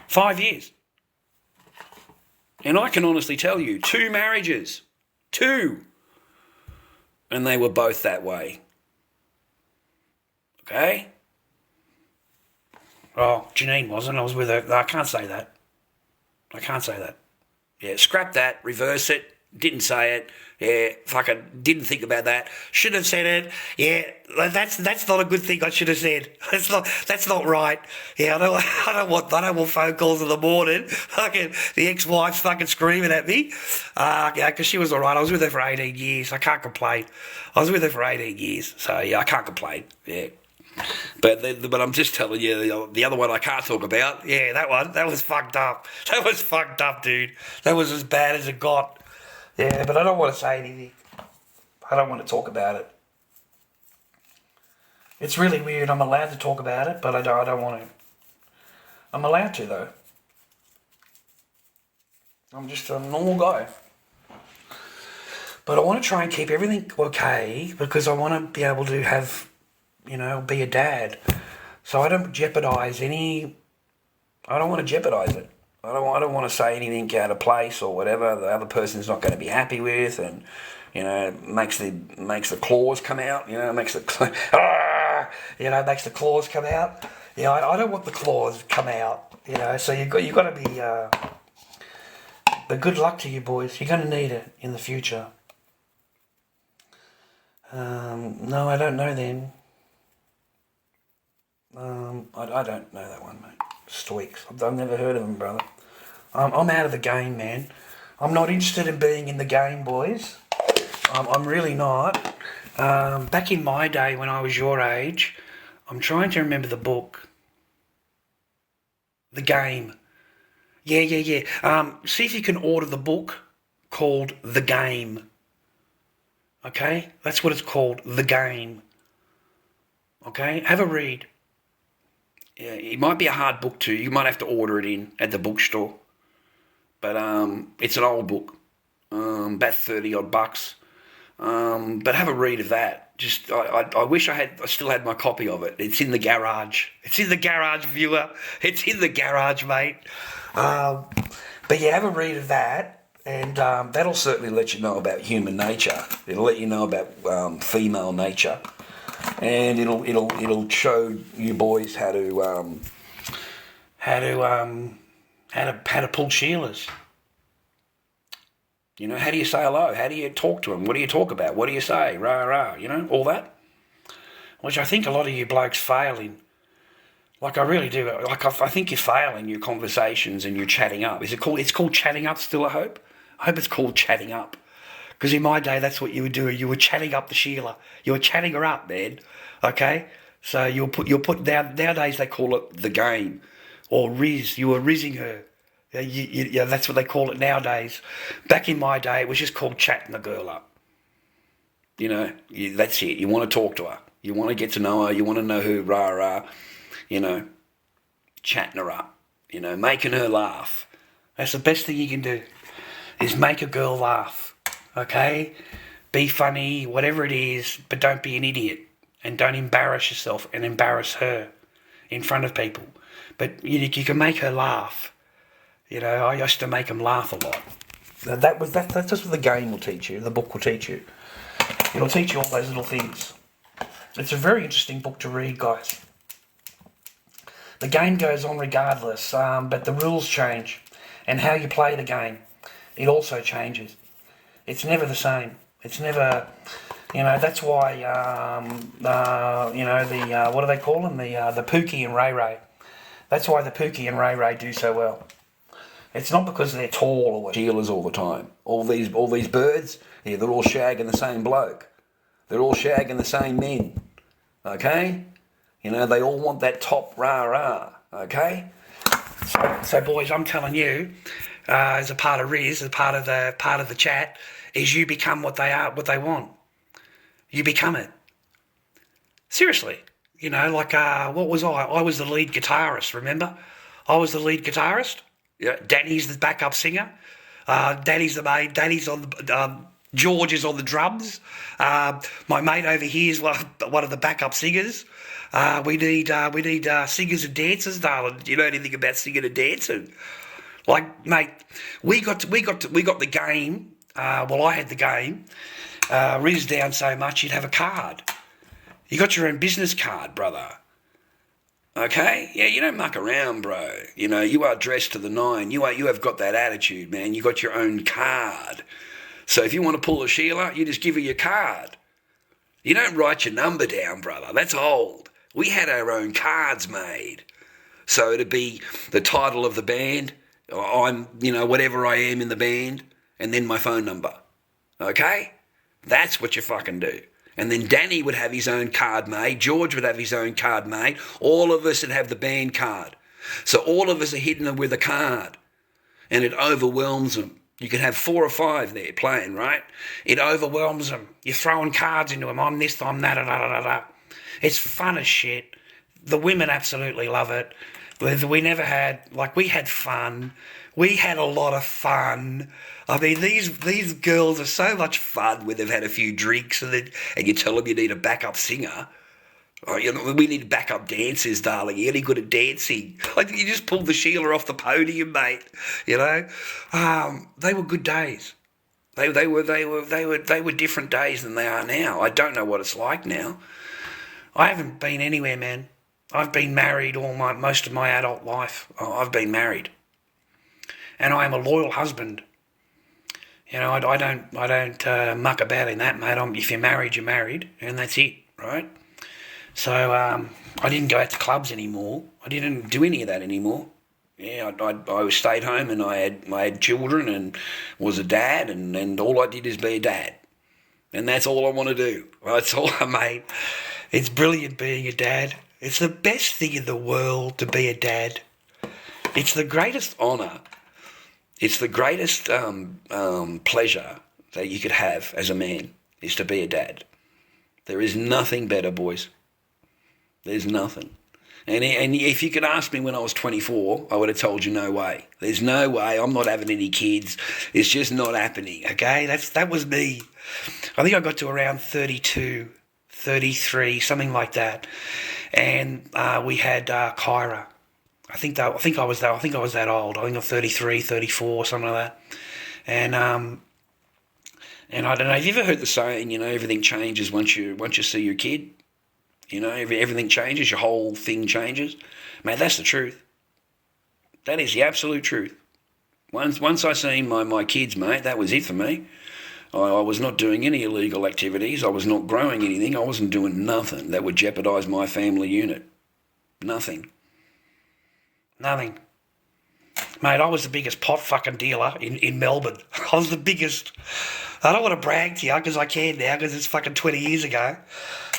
5 years. And I can honestly tell you, 2 marriages. 2. And they were both that way. Okay? Oh, Janine wasn't. I was with her. I can't say that. Yeah, scrap that. Reverse it. Didn't say it. Yeah, fucking didn't think about that. Should have said it. Yeah, that's not a good thing I should have said. That's not right. Yeah, I don't want phone calls in the morning. Fucking the ex-wife's fucking screaming at me. Yeah, because she was all right. I was with her for 18 years. I can't complain. I was with her for 18 years, so yeah, I can't complain. Yeah. But I'm just telling you, the other one I can't talk about. Yeah, that was fucked up. That was fucked up, dude. That was as bad as it got. Yeah, but I don't want to say anything. I don't want to talk about it. It's really weird. I'm allowed to talk about it, but I don't want to. I'm allowed to, though. I'm just a normal guy. But I want to try and keep everything okay, because I want to be able to have, be a dad. So I don't jeopardize any. I don't want to jeopardize it. I don't want to say anything out of place or whatever the other person's not going to be happy with, and makes the claws come out. Makes the claws come out. Yeah, I don't want the claws come out. So you got to be. But good luck to you, boys. You're going to need it in the future. No, I don't know them. I don't know that one, mate. Stoics. I've never heard of them, brother. I'm out of the game, man. I'm not interested in being in the game, boys. I'm really not. Back in my day when I was your age, I'm trying to remember the book. The Game. Yeah. See if you can order the book called The Game. Okay? That's what it's called, The Game. Okay? Have a read. Yeah, it might be a hard book too. You might have to order it in at the bookstore. but it's an old book, about 30 odd bucks. But have a read of that. Just I wish I still had my copy of it. It's in the garage. It's in the garage, viewer. It's in the garage, mate. But yeah, have a read of that, and that'll certainly let you know about human nature. It'll let you know about female nature, and it'll show you boys how to pull Sheilas. You know, how do you say hello? How do you talk to them? What do you talk about? What do you say? Rah, rah, you know, all that. Which I think a lot of you blokes fail in. Like, I really do. Like, I think you fail in your conversations and your chatting up. It's called chatting up still, I hope? I hope it's called chatting up. Because in my day, that's what you were doing. You were chatting up the Sheila. You were chatting her up, man. Okay? So you'll put down, nowadays they call it the game. Or riz. You were rizzing her. Yeah, that's what they call it nowadays. Back in my day, it was just called chatting the girl up. You know, that's it. You want to talk to her. You want to get to know her. You want to know who, rah, rah. You know, chatting her up. You know, making her laugh. That's the best thing you can do, is make a girl laugh. Okay? Be funny, whatever it is, but don't be an idiot. And don't embarrass yourself and embarrass her in front of people. But you can make her laugh. You know, I used to make them laugh a lot. That's just what the game will teach you, the book will teach you. It'll teach you all those little things. It's a very interesting book to read, guys. The game goes on regardless, but the rules change. And how you play the game, it also changes. It's never the same. It's never, you know, that's why, you know, what do they call them? The Pookie and Ray Ray. That's why the Pookie and Ray Ray do so well. It's not because they're tall or what. Sheilas all the time. All these birds, yeah, they're all shagging the same bloke. They're all shagging the same men. Okay? You know, they all want that top rah-rah. Okay? So boys, I'm telling you, as a part of Riz, as part of the chat, is you become what they are, what they want. You become it. Seriously. You know, like, what was I? I was the lead guitarist, remember? I was the lead guitarist. Yeah, Danny's the backup singer. Danny's the main. Danny's on the. George is on the drums. My mate over here is one of the backup singers. We need singers and dancers, darling. Do you know anything about singing and dancing? Like, mate, we got the game. Well, I had the game. Riz down so much you'd have a card. You got your own business card, brother. Okay? Yeah, you don't muck around, bro. You know, you are dressed to the nine. You have got that attitude, man. You got your own card. So if you want to pull a Sheila, you just give her your card. You don't write your number down, brother. That's old. We had our own cards made. So to be the title of the band, I'm, you know, whatever I am in the band, and then my phone number. Okay? That's what you fucking do. And then Danny would have his own card made. George would have his own card made. All of us would have the band card. So all of us are hitting with a card. And it overwhelms them. You could have 4 or 5 there playing, right? It overwhelms them. You're throwing cards into them. I'm this, I'm that, da, da, da, da. It's fun as shit. The women absolutely love it. We never had, like, we had fun. We had a lot of fun. I mean, these girls are so much fun when they've had a few drinks and you tell them you need a backup singer. Or, you know, we need backup dancers, darling. You're only good at dancing. Like, you just pulled the Sheila off the podium, mate. You know, they were good days. They were different days than they are now. I don't know what it's like now. I haven't been anywhere, man. I've been married most of my adult life. I've been married, and I am a loyal husband. You know, I don't muck about in that, mate. If you're married, you're married, and that's it, right? So I didn't go out to clubs anymore. I didn't do any of that anymore. Yeah, I stayed home and I had children and was a dad, and all I did is be a dad, and that's all I want to do. That's all I made. It's brilliant being a dad. It's the best thing in the world to be a dad. It's the greatest honour. It's the greatest pleasure that you could have as a man is to be a dad. There is nothing better, boys. There's nothing. And if you could ask me when I was 24, I would have told you no way. There's no way. I'm not having any kids. It's just not happening, okay? That was me. I think I got to around 32, 33, something like that. And we had Kyra. I think I was that old. I think I'm 33, 34, something like that. And I don't know. Have you ever heard the saying? Everything changes once you see your kid. Everything changes. Your whole thing changes. Man, that's the truth. That is the absolute truth. Once I seen my kids, mate, that was it for me. I was not doing any illegal activities. I was not growing anything. I wasn't doing nothing that would jeopardise my family unit. Nothing. Mate, I was the biggest pot fucking dealer in Melbourne. I was the biggest. I don't want to brag to you because I can now because it's fucking 20 years ago.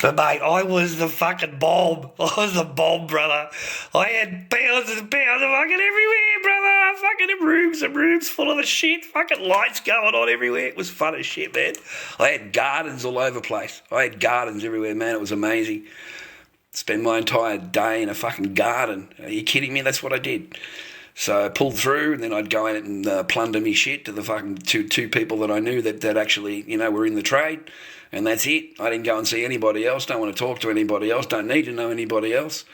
But mate, I was the fucking bomb. I was the bomb, brother. I had pounds and pounds of fucking everywhere, brother. Fucking rooms and rooms full of the shit. Fucking lights going on everywhere. It was fun as shit, man. I had gardens all over the place. I had gardens everywhere, man. It was amazing. Spend my entire day in a fucking garden. Are you kidding me? That's what I did. So I pulled through, and then I'd go out and plunder me shit to the fucking two people that I knew that actually, were in the trade, and that's it. I didn't go and see anybody else. Don't want to talk to anybody else. Don't need to know anybody else.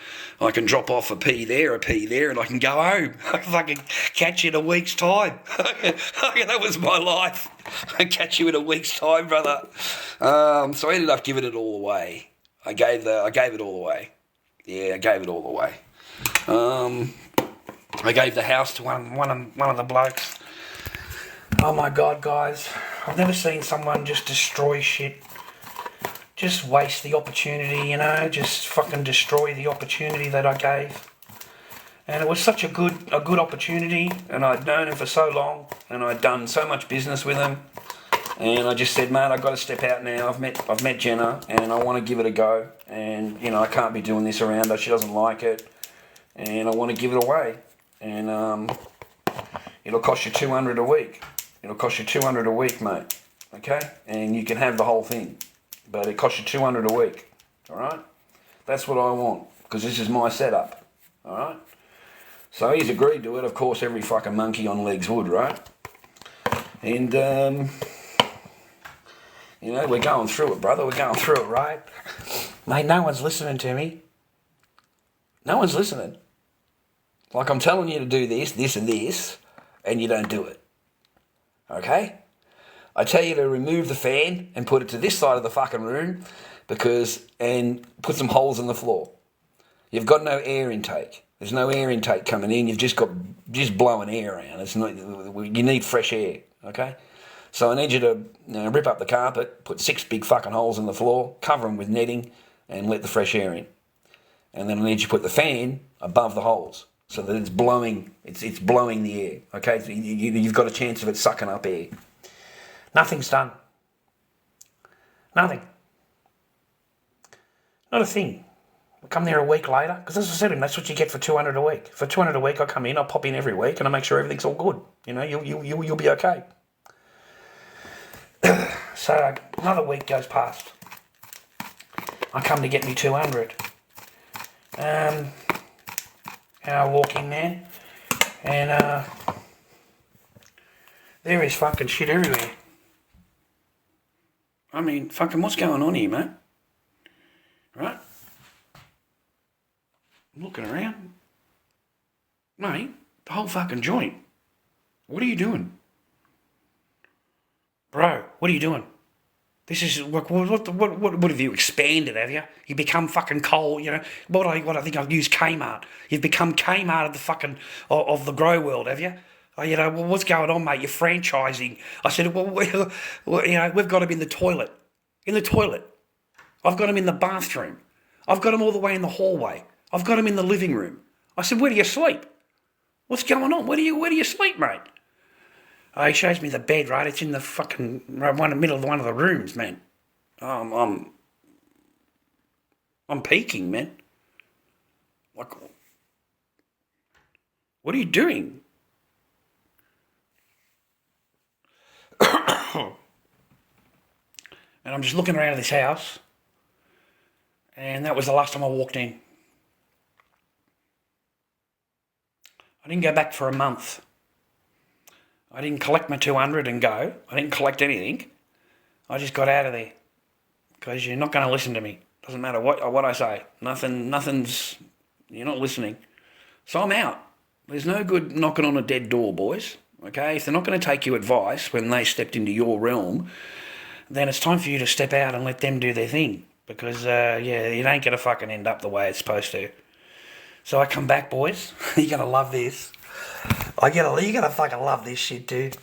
I can drop off a pee there, and I can go home. I can fucking catch you in a week's time. That was my life. I catch you in a week's time, brother. So I ended up giving it all away. I gave it all away. Yeah, I gave it all away. I gave the house to one of the blokes. Oh my God, guys. I've never seen someone just destroy shit. Just waste the opportunity, just fucking destroy the opportunity that I gave. And it was such a good opportunity, and I'd known him for so long, and I'd done so much business with him. And I just said, mate, I've got to step out now. I've met Jenna, and I want to give it a go. And, I can't be doing this around her. She doesn't like it. And I want to give it away. And it'll cost you $200 a week. It'll cost you $200 a week, mate. Okay? And you can have the whole thing. But it costs you $200 a week. Alright? That's what I want. Because this is my setup. Alright? So he's agreed to it. Of course, every fucking monkey on legs would, right? And, we're going through it, brother. We're going through it, right? Mate, no one's listening to me. No one's listening. Like, I'm telling you to do this, this and this, and you don't do it. Okay? I tell you to remove the fan and put it to this side of the fucking room and put some holes in the floor. You've got no air intake. There's no air intake coming in. You've just blowing air around. It's not. You need fresh air, okay? So I need you to rip up the carpet, put 6 big fucking holes in the floor, cover them with netting, and let the fresh air in. And then I need you to put the fan above the holes, so that it's blowing the air, okay? So you've got a chance of it sucking up air. Nothing's done. Nothing. Not a thing. I come there a week later, because as I said to him, that's what you get for $200 a week. For $200 a week, I come in, I pop in every week, and I make sure everything's all good. You'll be okay. So another week goes past. I come to get me 200. And I walk in there, and there is fucking shit everywhere. I mean, fucking what's going on here, mate? Right? I'm looking around. Mate, the whole fucking joint. What are you doing? Bro, what are you doing? This is, what have you expanded, have you? You become fucking Cole, what I think I've used Kmart. You've become Kmart of the fucking, of the grow world, have you? What's going on, mate? You're franchising. I said, we've got them in the toilet. In the toilet. I've got them in the bathroom. I've got them all the way in the hallway. I've got them in the living room. I said, where do you sleep? What's going on? Where do you sleep, mate? He shows me the bed, right? It's in the fucking middle of one of the rooms, man. I'm peeking, man. Like, what are you doing? And I'm just looking around this house, and that was the last time I walked in. I didn't go back for a month. I didn't collect my 200 and go. I didn't collect anything. I just got out of there. Because you're not going to listen to me. Doesn't matter what I say. Nothing's... You're not listening. So I'm out. There's no good knocking on a dead door, boys. Okay? If they're not going to take your advice when they stepped into your realm, then it's time for you to step out and let them do their thing. Because, it ain't going to fucking end up the way it's supposed to. So I come back, boys. You're going to love this. You're going to fucking love this shit, dude.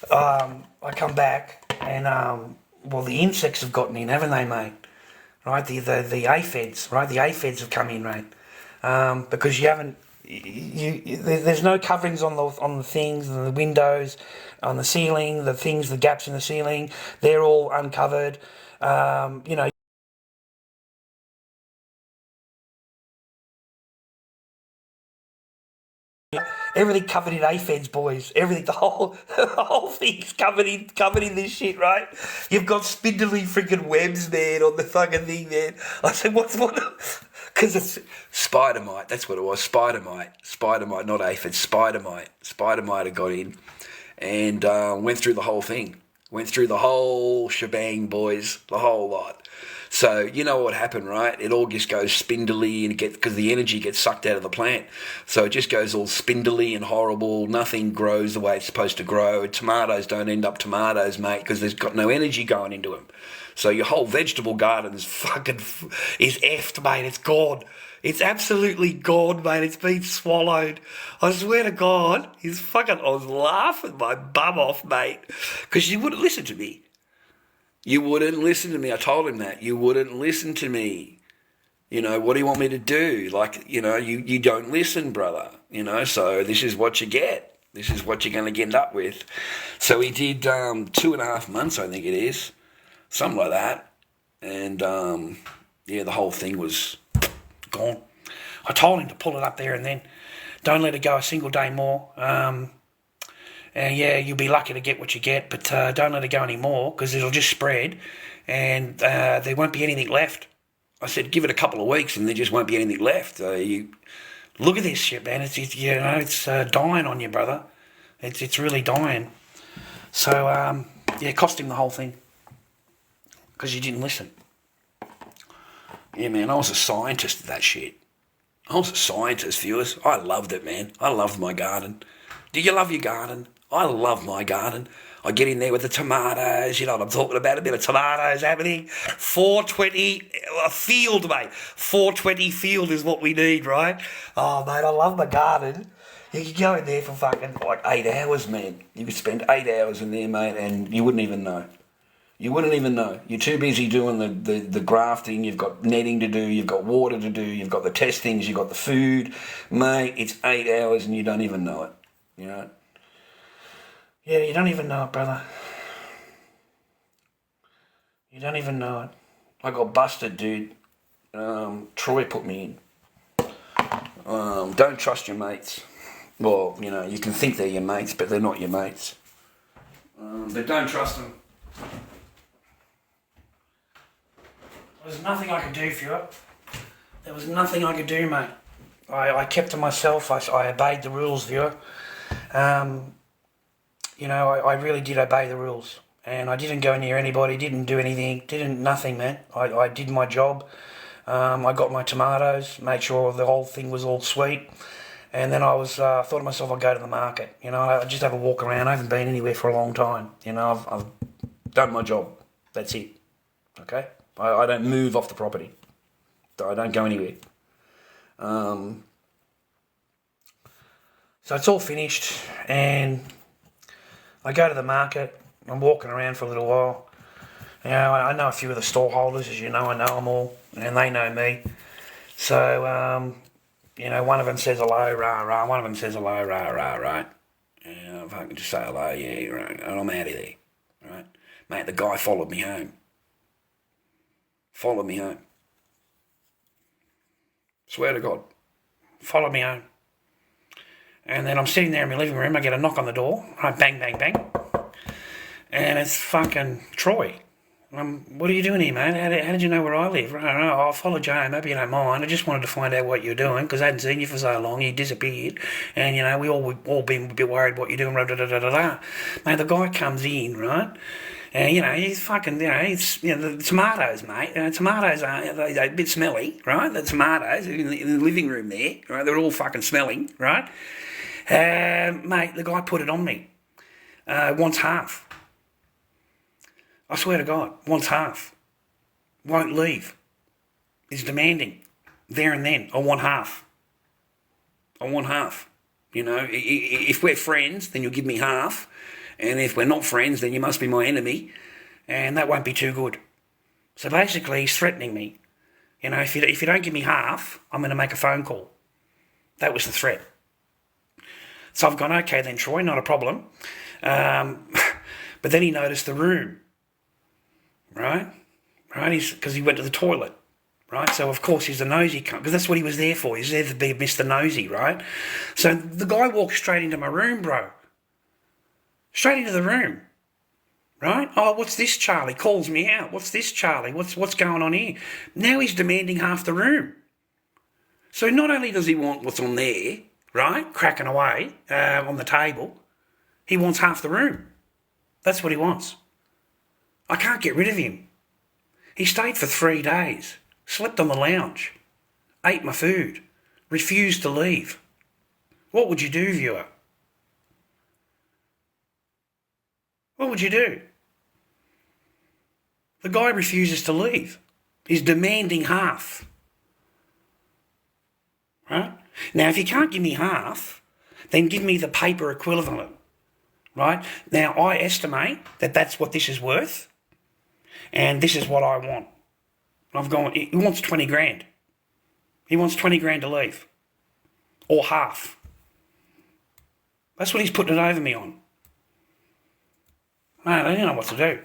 I come back and, the insects have gotten in, haven't they, mate? Right, the aphids, right? The aphids have come in, mate. Because you haven't, there's no coverings on the things, the windows, on the ceiling, the gaps in the ceiling, they're all uncovered. Everything covered in aphids, boys. Everything, the whole thing's covered in this shit, right? You've got spindly freaking webs, man, on the fucking thing, man. I said, what? Because it's spider mite. That's what it was. Spider mite, not aphids. Spider mite had got in, and went through the whole thing. Went through the whole shebang, boys. The whole lot. So you know what happened, right? It all just goes spindly and because the energy gets sucked out of the plant. So it just goes all spindly and horrible. Nothing grows the way it's supposed to grow. Tomatoes don't end up tomatoes, mate, because there's got no energy going into them. So your whole vegetable garden is effed, mate. It's gone. It's absolutely gone, mate. It's been swallowed. I swear to God, I was laughing my bum off, mate, because you wouldn't listen to me. You wouldn't listen to me. I told him that. You wouldn't listen to me. What do you want me to do? You don't listen, brother. So this is what you get. This is what you're going to end up with. So he did 2.5 months, I think it is. Something like that. And, the whole thing was gone. I told him to pull it up there and then don't let it go a single day more. And you'll be lucky to get what you get, but don't let it go any more because it'll just spread and there won't be anything left. I said, give it a couple of weeks and there just won't be anything left. You look at this shit, man. It's dying on you, brother. It's really dying. So, it cost him the whole thing because you didn't listen. Yeah, man, I was a scientist at that shit. I was a scientist, viewers. I loved it, man. I loved my garden. Do you love your garden? I love my garden. I get in there with the tomatoes, you know what I'm talking about, a bit of tomatoes happening. 420, a field, mate. 420 field is what we need, right? Oh, mate, I love my garden. You could go in there for fucking 8 hours, man. You could spend 8 hours in there, mate, and you wouldn't even know. You wouldn't even know. You're too busy doing the grafting, you've got netting to do, you've got water to do, you've got the testings, you've got the food. Mate, it's 8 hours and you don't even know it, Yeah, you don't even know it, brother. You don't even know it. I got busted, dude. Troy put me in. Don't trust your mates. Well, you can think they're your mates, but they're not your mates. But don't trust them. There was nothing I could do for you. There was nothing I could do, mate. I kept to myself. I obeyed the rules, viewer. I really did obey the rules. And I didn't go near anybody, didn't do anything, nothing, man. I did my job. I got my tomatoes, made sure the whole thing was all sweet. And then I thought to myself, I'll go to the market. I just have a walk around. I haven't been anywhere for a long time. I've done my job. That's it. Okay? I don't move off the property. I don't go anywhere. So it's all finished, and I go to the market. I'm walking around for a little while. I know a few of the stall holders, as you know. I know them all, and they know me. So, one of them says hello, rah, rah. One of them says hello, rah, rah, right? If I can just say hello, yeah, right. And I'm out of there, right? Mate, the guy followed me home. Followed me home. Swear to God. Followed me home. And then I'm sitting there in my living room. I get a knock on the door. Right, bang, bang, bang. And it's fucking Troy. What are you doing here, mate? How did you know where I live? I followed you home. Maybe you don't mind. I just wanted to find out what you're doing because I hadn't seen you for so long. You disappeared, and we all been a bit worried what you're doing. Mate, the guy comes in, right? And he's fucking, it's the tomatoes, mate. Tomatoes are they're a bit smelly, right? The tomatoes in the living room there, right? They're all fucking smelling, right? Mate, the guy put it on me. Wants half. I swear to God, wants half. Won't leave. Is demanding. There and then, I want half. I want half. If we're friends, then you'll give me half. And if we're not friends, then you must be my enemy. And that won't be too good. So basically, he's threatening me. If you don't give me half, I'm going to make a phone call. That was the threat. So I've gone, okay then, Troy, not a problem. But then he noticed the room. Right? Because he went to the toilet. Right? So, of course, he's a nosy cunt, because that's what he was there for. He's there to be Mr. Nosy, right? So the guy walks straight into my room, bro. Straight into the room. Right? Oh, what's this, Charlie? Calls me out. What's this, Charlie? What's going on here? Now he's demanding half the room. So not only does he want what's on there, right, cracking away on the table, he wants half the room. That's what he wants. I can't get rid of him. He stayed for 3 days, slept on the lounge, ate my food, refused to leave. What would you do, viewer? What would you do? The guy refuses to leave. He's demanding half. Right? Now, if you can't give me half, then give me the paper equivalent. Right? Now, I estimate that that's what this is worth, and this is what I want. I've gone, he wants 20 grand. He wants 20 grand to leave. Or half. That's what he's putting it over me on. Man, I didn't know what to do.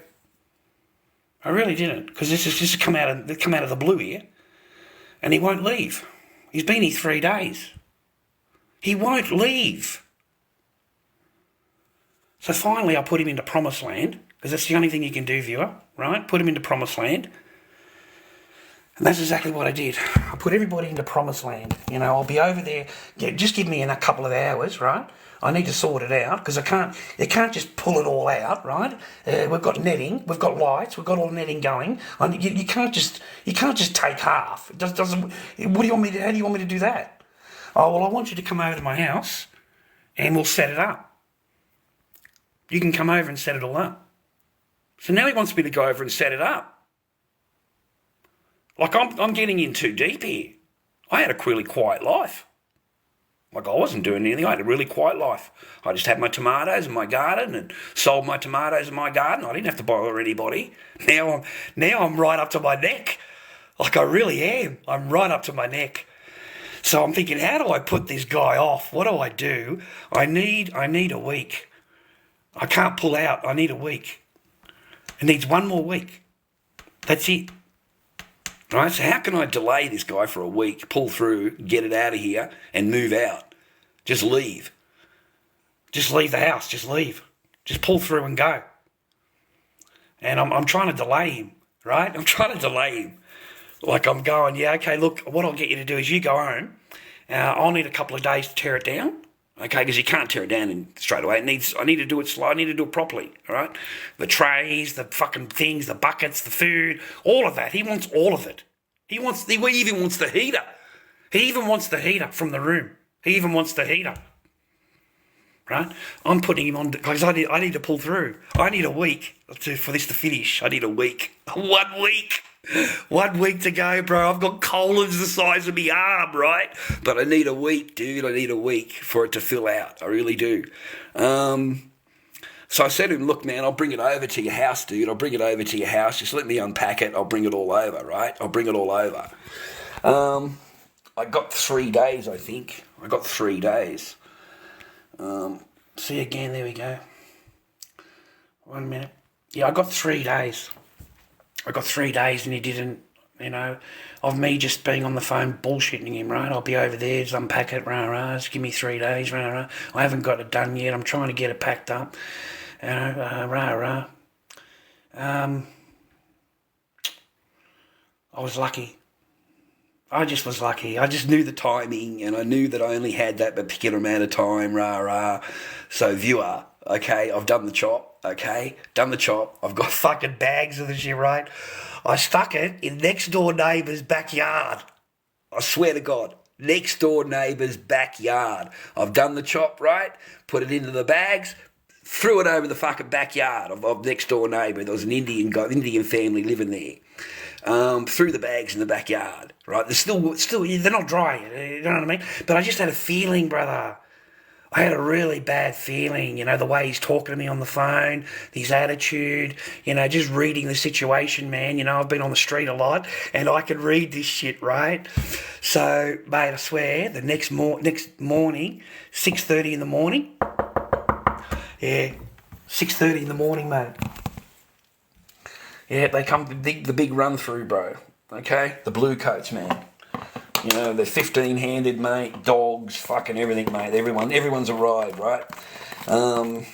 I really didn't, because this has just come out of the blue here, and he won't leave. He's been here 3 days. He won't leave. So finally, I put him into promised land, because that's the only thing you can do, viewer, right? Put him into promised land. And that's exactly what I did. I put everybody into promised land. I'll be over there. Just give me a couple of hours, right? I need to sort it out, because you can't just pull it all out, right? We've got netting, we've got lights, we've got all netting going. You can't just take half. It doesn't. How do you want me to do that? Oh, well, I want you to come over to my house, and we'll set it up. You can come over and set it all up. So now he wants me to go over and set it up. Like, I'm getting in too deep here. I had a really quiet life. Like, I wasn't doing anything. I had a really quiet life. I just had my tomatoes in my garden and sold my tomatoes in my garden. I didn't have to bother anybody. Now I'm right up to my neck. Like, I really am. I'm right up to my neck. So I'm thinking, how do I put this guy off? What do I do? I need a week. I can't pull out. I need a week. It needs 1 more week. That's it. Right, so how can I delay this guy for a week, pull through, get it out of here, and move out? Just leave. Just leave the house. Just leave. Just pull through and go. And I'm trying to delay him, right? I'm trying to delay him. Like, I'm going, yeah, okay, look, what I'll get you to do is you go home. I'll need a couple of days to tear it down. Okay, because you can't tear it down straight away. I need to do it slow. I need to do it properly, all right? The trays, the fucking things, the buckets, the food, all of that. He wants all of it. He even wants the heater. He even wants the heater from the room. He even wants the heater, right? I'm putting him on, because I need to pull through. I need a week for this to finish. I need a week. 1 week. 1 week to go, bro. I've got colons the size of my arm, right? But I need a week, dude. I need a week for it to fill out. I really do. So I said to him, look, man, I'll bring it over to your house, dude. I'll bring it over to your house. Just let me unpack it. I'll bring it all over, right? I'll bring it all over. I got 3 days, I think. I got 3 days. See again, there we go. 1 minute. Yeah, I got 3 days. I got 3 days and he didn't, of me just being on the phone bullshitting him, right? I'll be over there, just unpack it, just give me 3 days, I haven't got it done yet, I'm trying to get it packed up, I was lucky. I just was lucky. I just knew the timing, and I knew that I only had that particular amount of time, rah. So, viewer, okay, I've done the chop, okay? Done the chop. I've got fucking bags of the shit, right? I stuck it in next door neighbour's backyard. I swear to God. Next door neighbour's backyard. I've done the chop, right? Put it into the bags, threw it over the fucking backyard of next door neighbour. There was an Indian family living there. Threw the bags in the backyard, right? They're still, they're not dry, you know what I mean? But I just had a feeling, brother. I had a really bad feeling, the way he's talking to me on the phone, his attitude, just reading the situation, man. I've been on the street a lot, and I can read this shit, right? So, mate, I swear, the next morning, 6:30 in the morning, 6:30 in the morning, mate. Yeah, they come the big run through, bro. Okay, the blue coats, man. They're 15-handed, mate. Dogs, fucking everything, mate. Everyone's a ride, right? Oh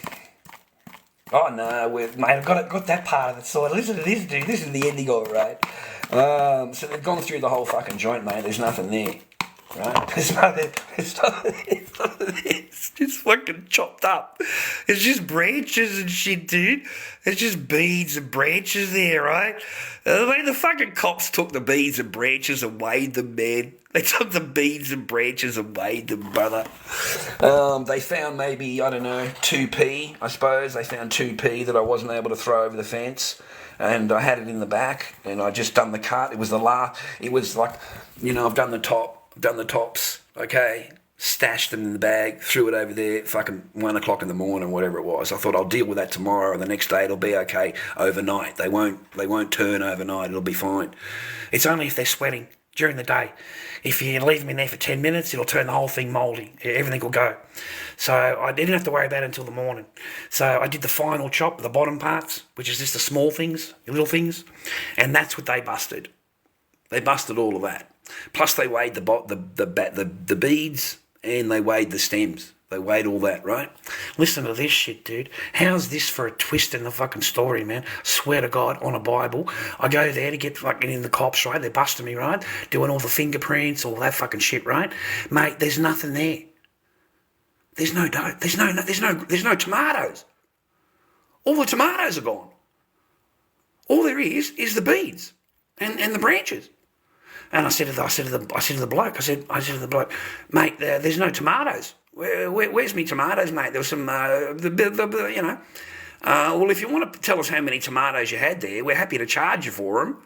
no, mate. I've got that part of it sorted. Listen to this, dude. This is the ending of it, right? So they've gone through the whole fucking joint, mate. There's nothing there, right? There's nothing. It's just fucking chopped up. It's just branches and shit, dude. It's just beads and branches there, right? The fucking cops took the beads and branches and weighed them, man. They took the beads and branches and weighed them, brother. They found maybe, I don't know, 2p, I suppose. They found 2p that I wasn't able to throw over the fence. And I had it in the back, and I just done the cut. It was it was like, I've done the tops, okay? Stashed them in the bag, threw it over there, fucking 1 o'clock in the morning, whatever it was. I thought I'll deal with that tomorrow, and the next day it'll be okay overnight. They won't turn overnight, it'll be fine. It's only if they're sweating during the day. If you leave them in there for 10 minutes, it'll turn the whole thing mouldy. Everything will go. So I didn't have to worry about it until the morning. So I did the final chop, the bottom parts, which is just the small things, the little things, and that's what they busted. They busted all of that. Plus they weighed the beads, and they weighed the stems. They weighed all that, right? Listen to this shit, dude. How's this for a twist in the fucking story, man? Swear to God, on a Bible. I go there to get fucking in the cops, right? They're busting me, right? Doing all the fingerprints, all that fucking shit, right? Mate, there's nothing there. There's no dough. There's no tomatoes. All the tomatoes are gone. All there is the beads and the branches. And I said to the bloke, mate, there's no tomatoes. Where's me tomatoes, mate? There was some, well, if you want to tell us how many tomatoes you had there, we're happy to charge you for them.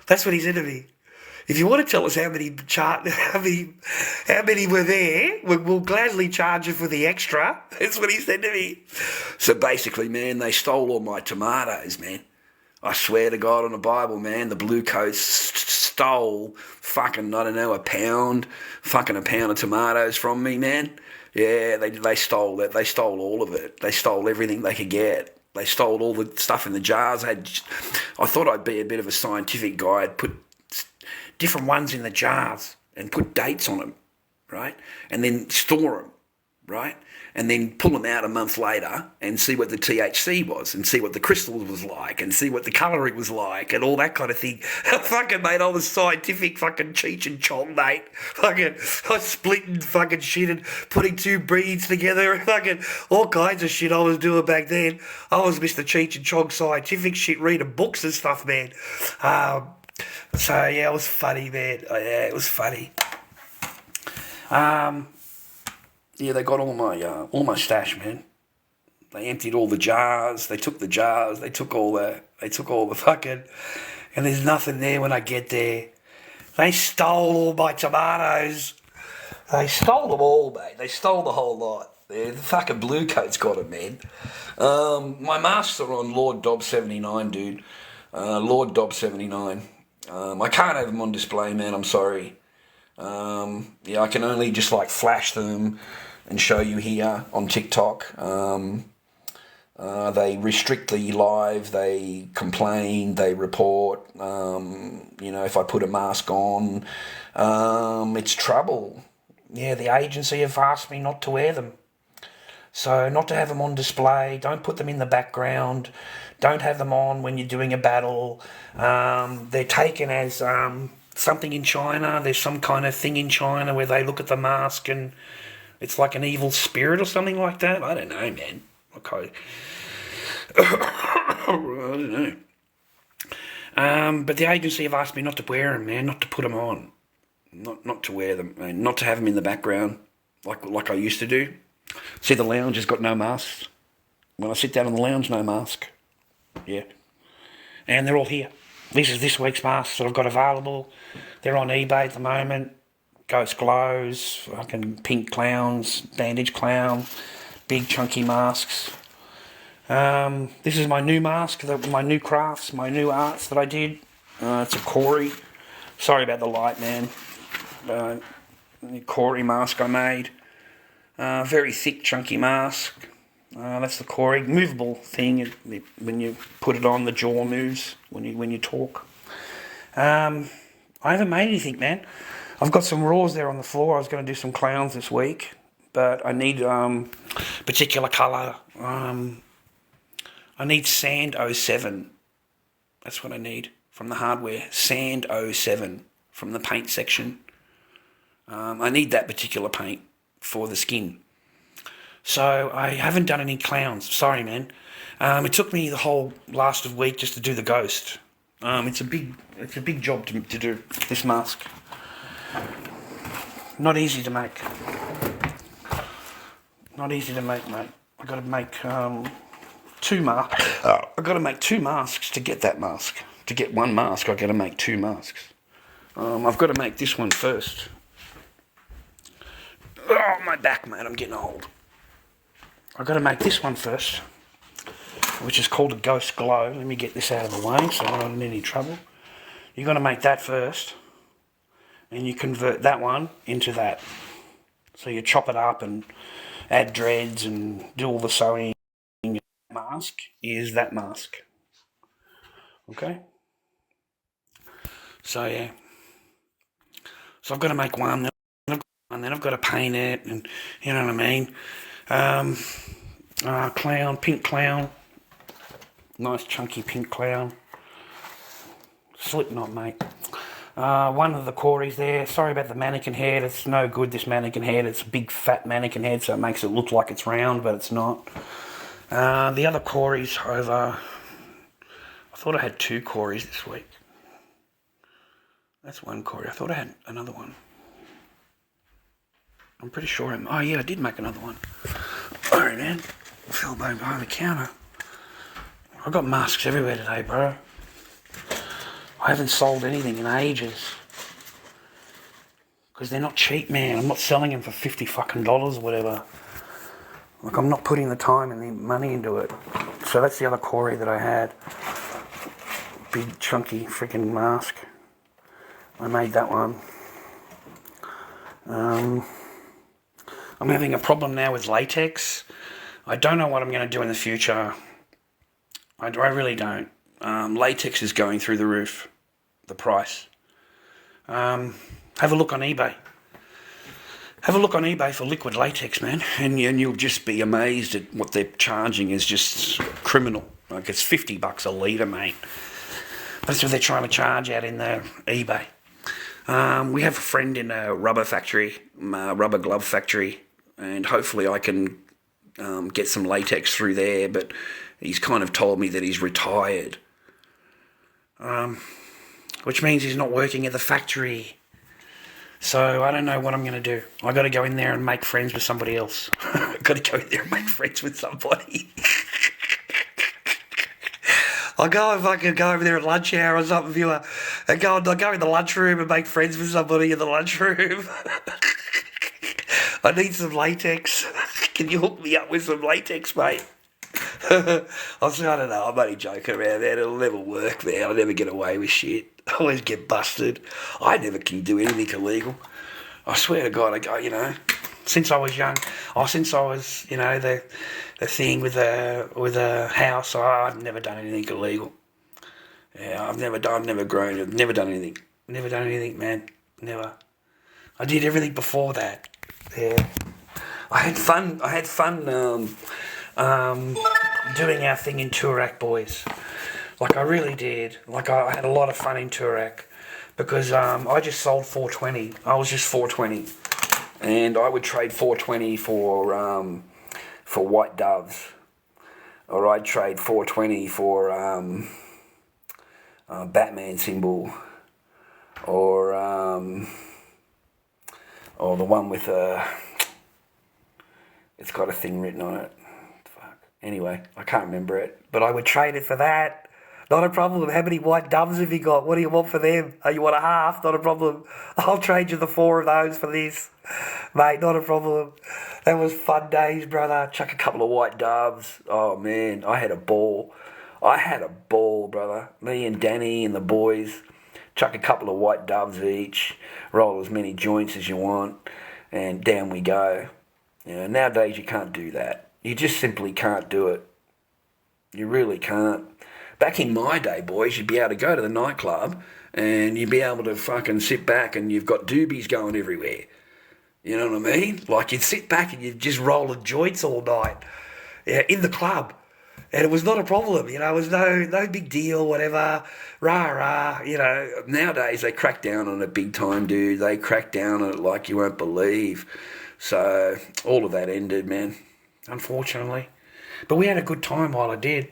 That's what he said to me. If you want to tell us how many were there, we'll gladly charge you for the extra. That's what he said to me. So basically, man, they stole all my tomatoes, man. I swear to God on the Bible, man, the blue coats stole fucking, I don't know, a pound of tomatoes from me, man. Yeah, they stole it. They stole all of it. They stole everything they could get. They stole all the stuff in the jars. I thought I'd be a bit of a scientific guy. I'd put different ones in the jars and put dates on them, right? And then store them, right? And then pull them out a month later and see what the THC was and see what the crystals was like and see what the colouring was like and all that kind of thing. Fucking, mate, I was scientific fucking Cheech and Chong, mate. Fucking, I was splitting fucking shit and putting two breeds together and fucking all kinds of shit I was doing back then. I was Mr. Cheech and Chong scientific shit, reading books and stuff, man. So, yeah, it was funny, man. Yeah, it was funny. Yeah, they got all my stash, man. They emptied all the jars. They took the jars. They took all the fucking, and there's nothing there when I get there. They stole all my tomatoes. They stole them all, mate. They stole the whole lot. The fucking blue coats got it, man. My masks are on lorddobby, dude. lorddobby. I can't have them on display, man. I'm sorry. I can only just like flash them and show you here on TikTok. They restrict the live, they complain, they report. If I put a mask on, it's trouble. Yeah, the agency have asked me not to wear them. So not to have them on display, don't put them in the background, don't have them on when you're doing a battle. They're taken as something in China. There's some kind of thing in China where they look at the mask and it's like an evil spirit or something like that. I don't know, man. Okay. I don't know. But the agency have asked me not to wear them, man, not to put them on. Not to wear them, man, not to have them in the background like I used to do. See, the lounge has got no masks. When I sit down in the lounge, no mask. Yeah. And they're all here. This is this week's masks that I've got available. They're on eBay at the moment. Ghost glows, fucking pink clowns, bandage clown, big chunky masks. This is my new mask, my new crafts, my new arts that I did. It's a Corey. Sorry about the light, man. The Corey mask I made. Very thick, chunky mask. That's the Corey. Movable thing. When you put it on, the jaw moves when you talk. I haven't made anything, man. I've got some raws there on the floor. I was going to do some clowns this week, but I need particular colour. I need Sand 07. That's what I need from the hardware. Sand 07 from the paint section. I need that particular paint for the skin. So I haven't done any clowns. Sorry, man. It took me the whole last of week just to do the ghost. It's a big job to do this mask. Not easy to make. Not easy to make, mate. I got to make two masks. I got to make two masks to get that mask. To get one mask, I got to make two masks. I've got to make this one first. Oh, my back, mate. I'm getting old. I've got to make this one first, which is called a Ghost Glow. Let me get this out of the way so I'm not in any trouble. You've got to make that first, and you convert that one into that. So you chop it up and add dreads and do all the sewing. Mask is that mask. Okay? So, yeah. So I've got to make one, and then I've got to paint it, and you know what I mean? Clown, pink clown. Nice chunky pink clown. Slipknot, mate. One of the Corys there. Sorry about the mannequin head. It's no good, this mannequin head. It's a big fat mannequin head, so it makes it look like it's round, but it's not. The other Corys over... I thought I had two Corys this week. That's one Cory. I thought I had another one. I'm pretty sure oh yeah, I did make another one. Alright, man. I fell behind the counter. I've got masks everywhere today, bro. I haven't sold anything in ages. Because they're not cheap, man. I'm not selling them for $50 fucking or whatever. Like, I'm not putting the time and the money into it. So that's the other Cory that I had. Big, chunky freaking mask. I made that one. I'm having a problem now with latex. I don't know what I'm going to do in the future. I really don't. Latex is going through the roof, the price. Have a look on eBay. Have a look on eBay for liquid latex, man, and you'll just be amazed at what they're charging is just criminal. Like, it's $50 a litre, mate. That's what they're trying to charge out in the eBay. We have a friend in a rubber factory, rubber glove factory, and hopefully I can get some latex through there, but he's kind of told me that he's retired, which means he's not working at the factory. So I don't know what I'm going to do. I got to go in there and make friends with somebody else. I got to go in there and make friends with somebody. I'll go if I can go over there at lunch hour or something, viewer. I'll go in the lunchroom and make friends with somebody in the lunchroom. I need some latex. Can you hook me up with some latex, mate? I don't know. I'm only joking around, man. It'll never work, man. I'll never get away with shit. I always get busted. I never can do anything illegal. I swear to God, since I was young, since I was, the thing with a house, I've never done anything illegal. Yeah, I've never done anything, man. Never. I did everything before that. Yeah. I had fun. Doing our thing in Toorak, boys. Like I really did. Like I had a lot of fun in Toorak because I just sold 420. I was just 420, and I would trade 420 for white doves, or I'd trade 420 for Batman symbol, or the one with it's got a thing written on it. Fuck. Anyway, I can't remember it, but I would trade it for that. Not a problem. How many white doves have you got? What do you want for them? Oh, you want a half? Not a problem. I'll trade you the 4 of those for this. Mate, not a problem. That was fun days, brother. Chuck a couple of white doves. Oh, man, I had a ball. Brother. Me and Danny and the boys. Chuck a couple of white doves each. Roll as many joints as you want. And down we go. You know, nowadays you can't do that. You just simply can't do it. You really can't. Back in my day, boys, you'd be able to go to the nightclub and you'd be able to fucking sit back and you've got doobies going everywhere. You know what I mean? Like you'd sit back and you'd just roll the joints all night, yeah, in the club. And it was not a problem, you know, it was no big deal, whatever, rah, you know. Nowadays they crack down on it big time, dude. They crack down on it like you won't believe. So all of that ended, man, unfortunately. But we had a good time while it did.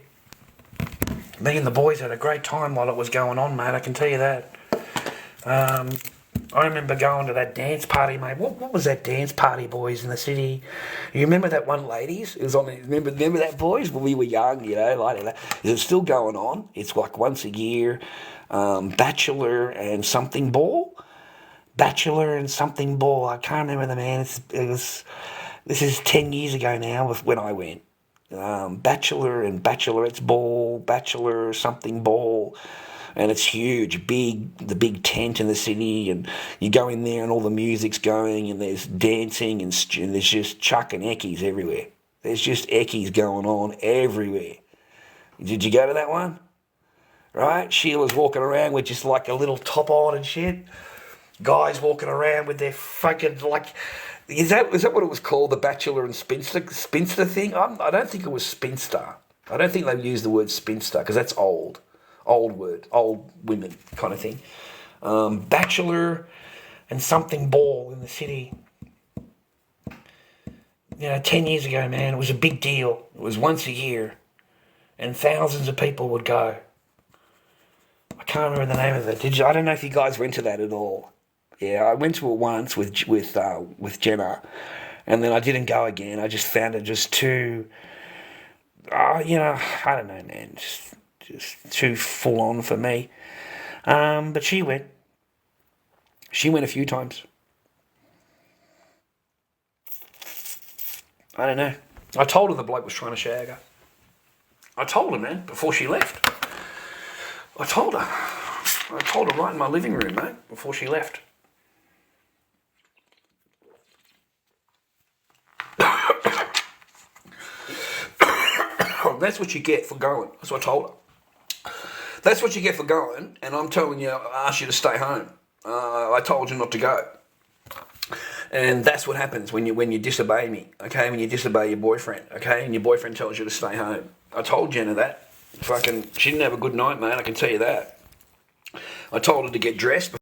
Me and the boys had a great time while it was going on, mate, I can tell you that. I remember going to that dance party, mate. What was that dance party, boys, in the city? You remember that one, ladies? It was on. Remember that, boys? When we were young, you know, like that. Is it still going on? It's like once a year, Bachelor and something ball. Bachelor and something ball. I can't remember the man. This is 10 years ago now when I went. Bachelor and Bachelorette's ball, Bachelor something ball, and it's huge, the big tent in the city, and you go in there and all the music's going, and there's dancing, and there's just chucking eckies everywhere. There's just eckies going on everywhere. Did you go to that one? Right? Sheila's walking around with just like a little top on and shit. Guys walking around with their fucking like... Is that what it was called, the Bachelor and Spinster thing? I don't think it was Spinster. I don't think they used the word Spinster, because that's old word, old women kind of thing. Bachelor and something ball in the city. You know, 10 years ago, man, it was a big deal. It was once a year, and thousands of people would go. I can't remember the name of it. Did you? I don't know if you guys went to that at all. Yeah, I went to it once with Jenna, and then I didn't go again. I just found it just too, you know, I don't know, man, just too full on for me. But she went. She went a few times. I don't know. I told her the bloke was trying to shag her. I told her, man, before she left. I told her right in my living room, mate, before she left. That's what you get for going. That's what I told her. That's what you get for going, and I'm telling you, I asked you to stay home. I told you not to go. And that's what happens when you disobey me, okay? When you disobey your boyfriend, okay? And your boyfriend tells you to stay home. I told Jenna that. Fucking, she didn't have a good night, mate, I can tell you that. I told her to get dressed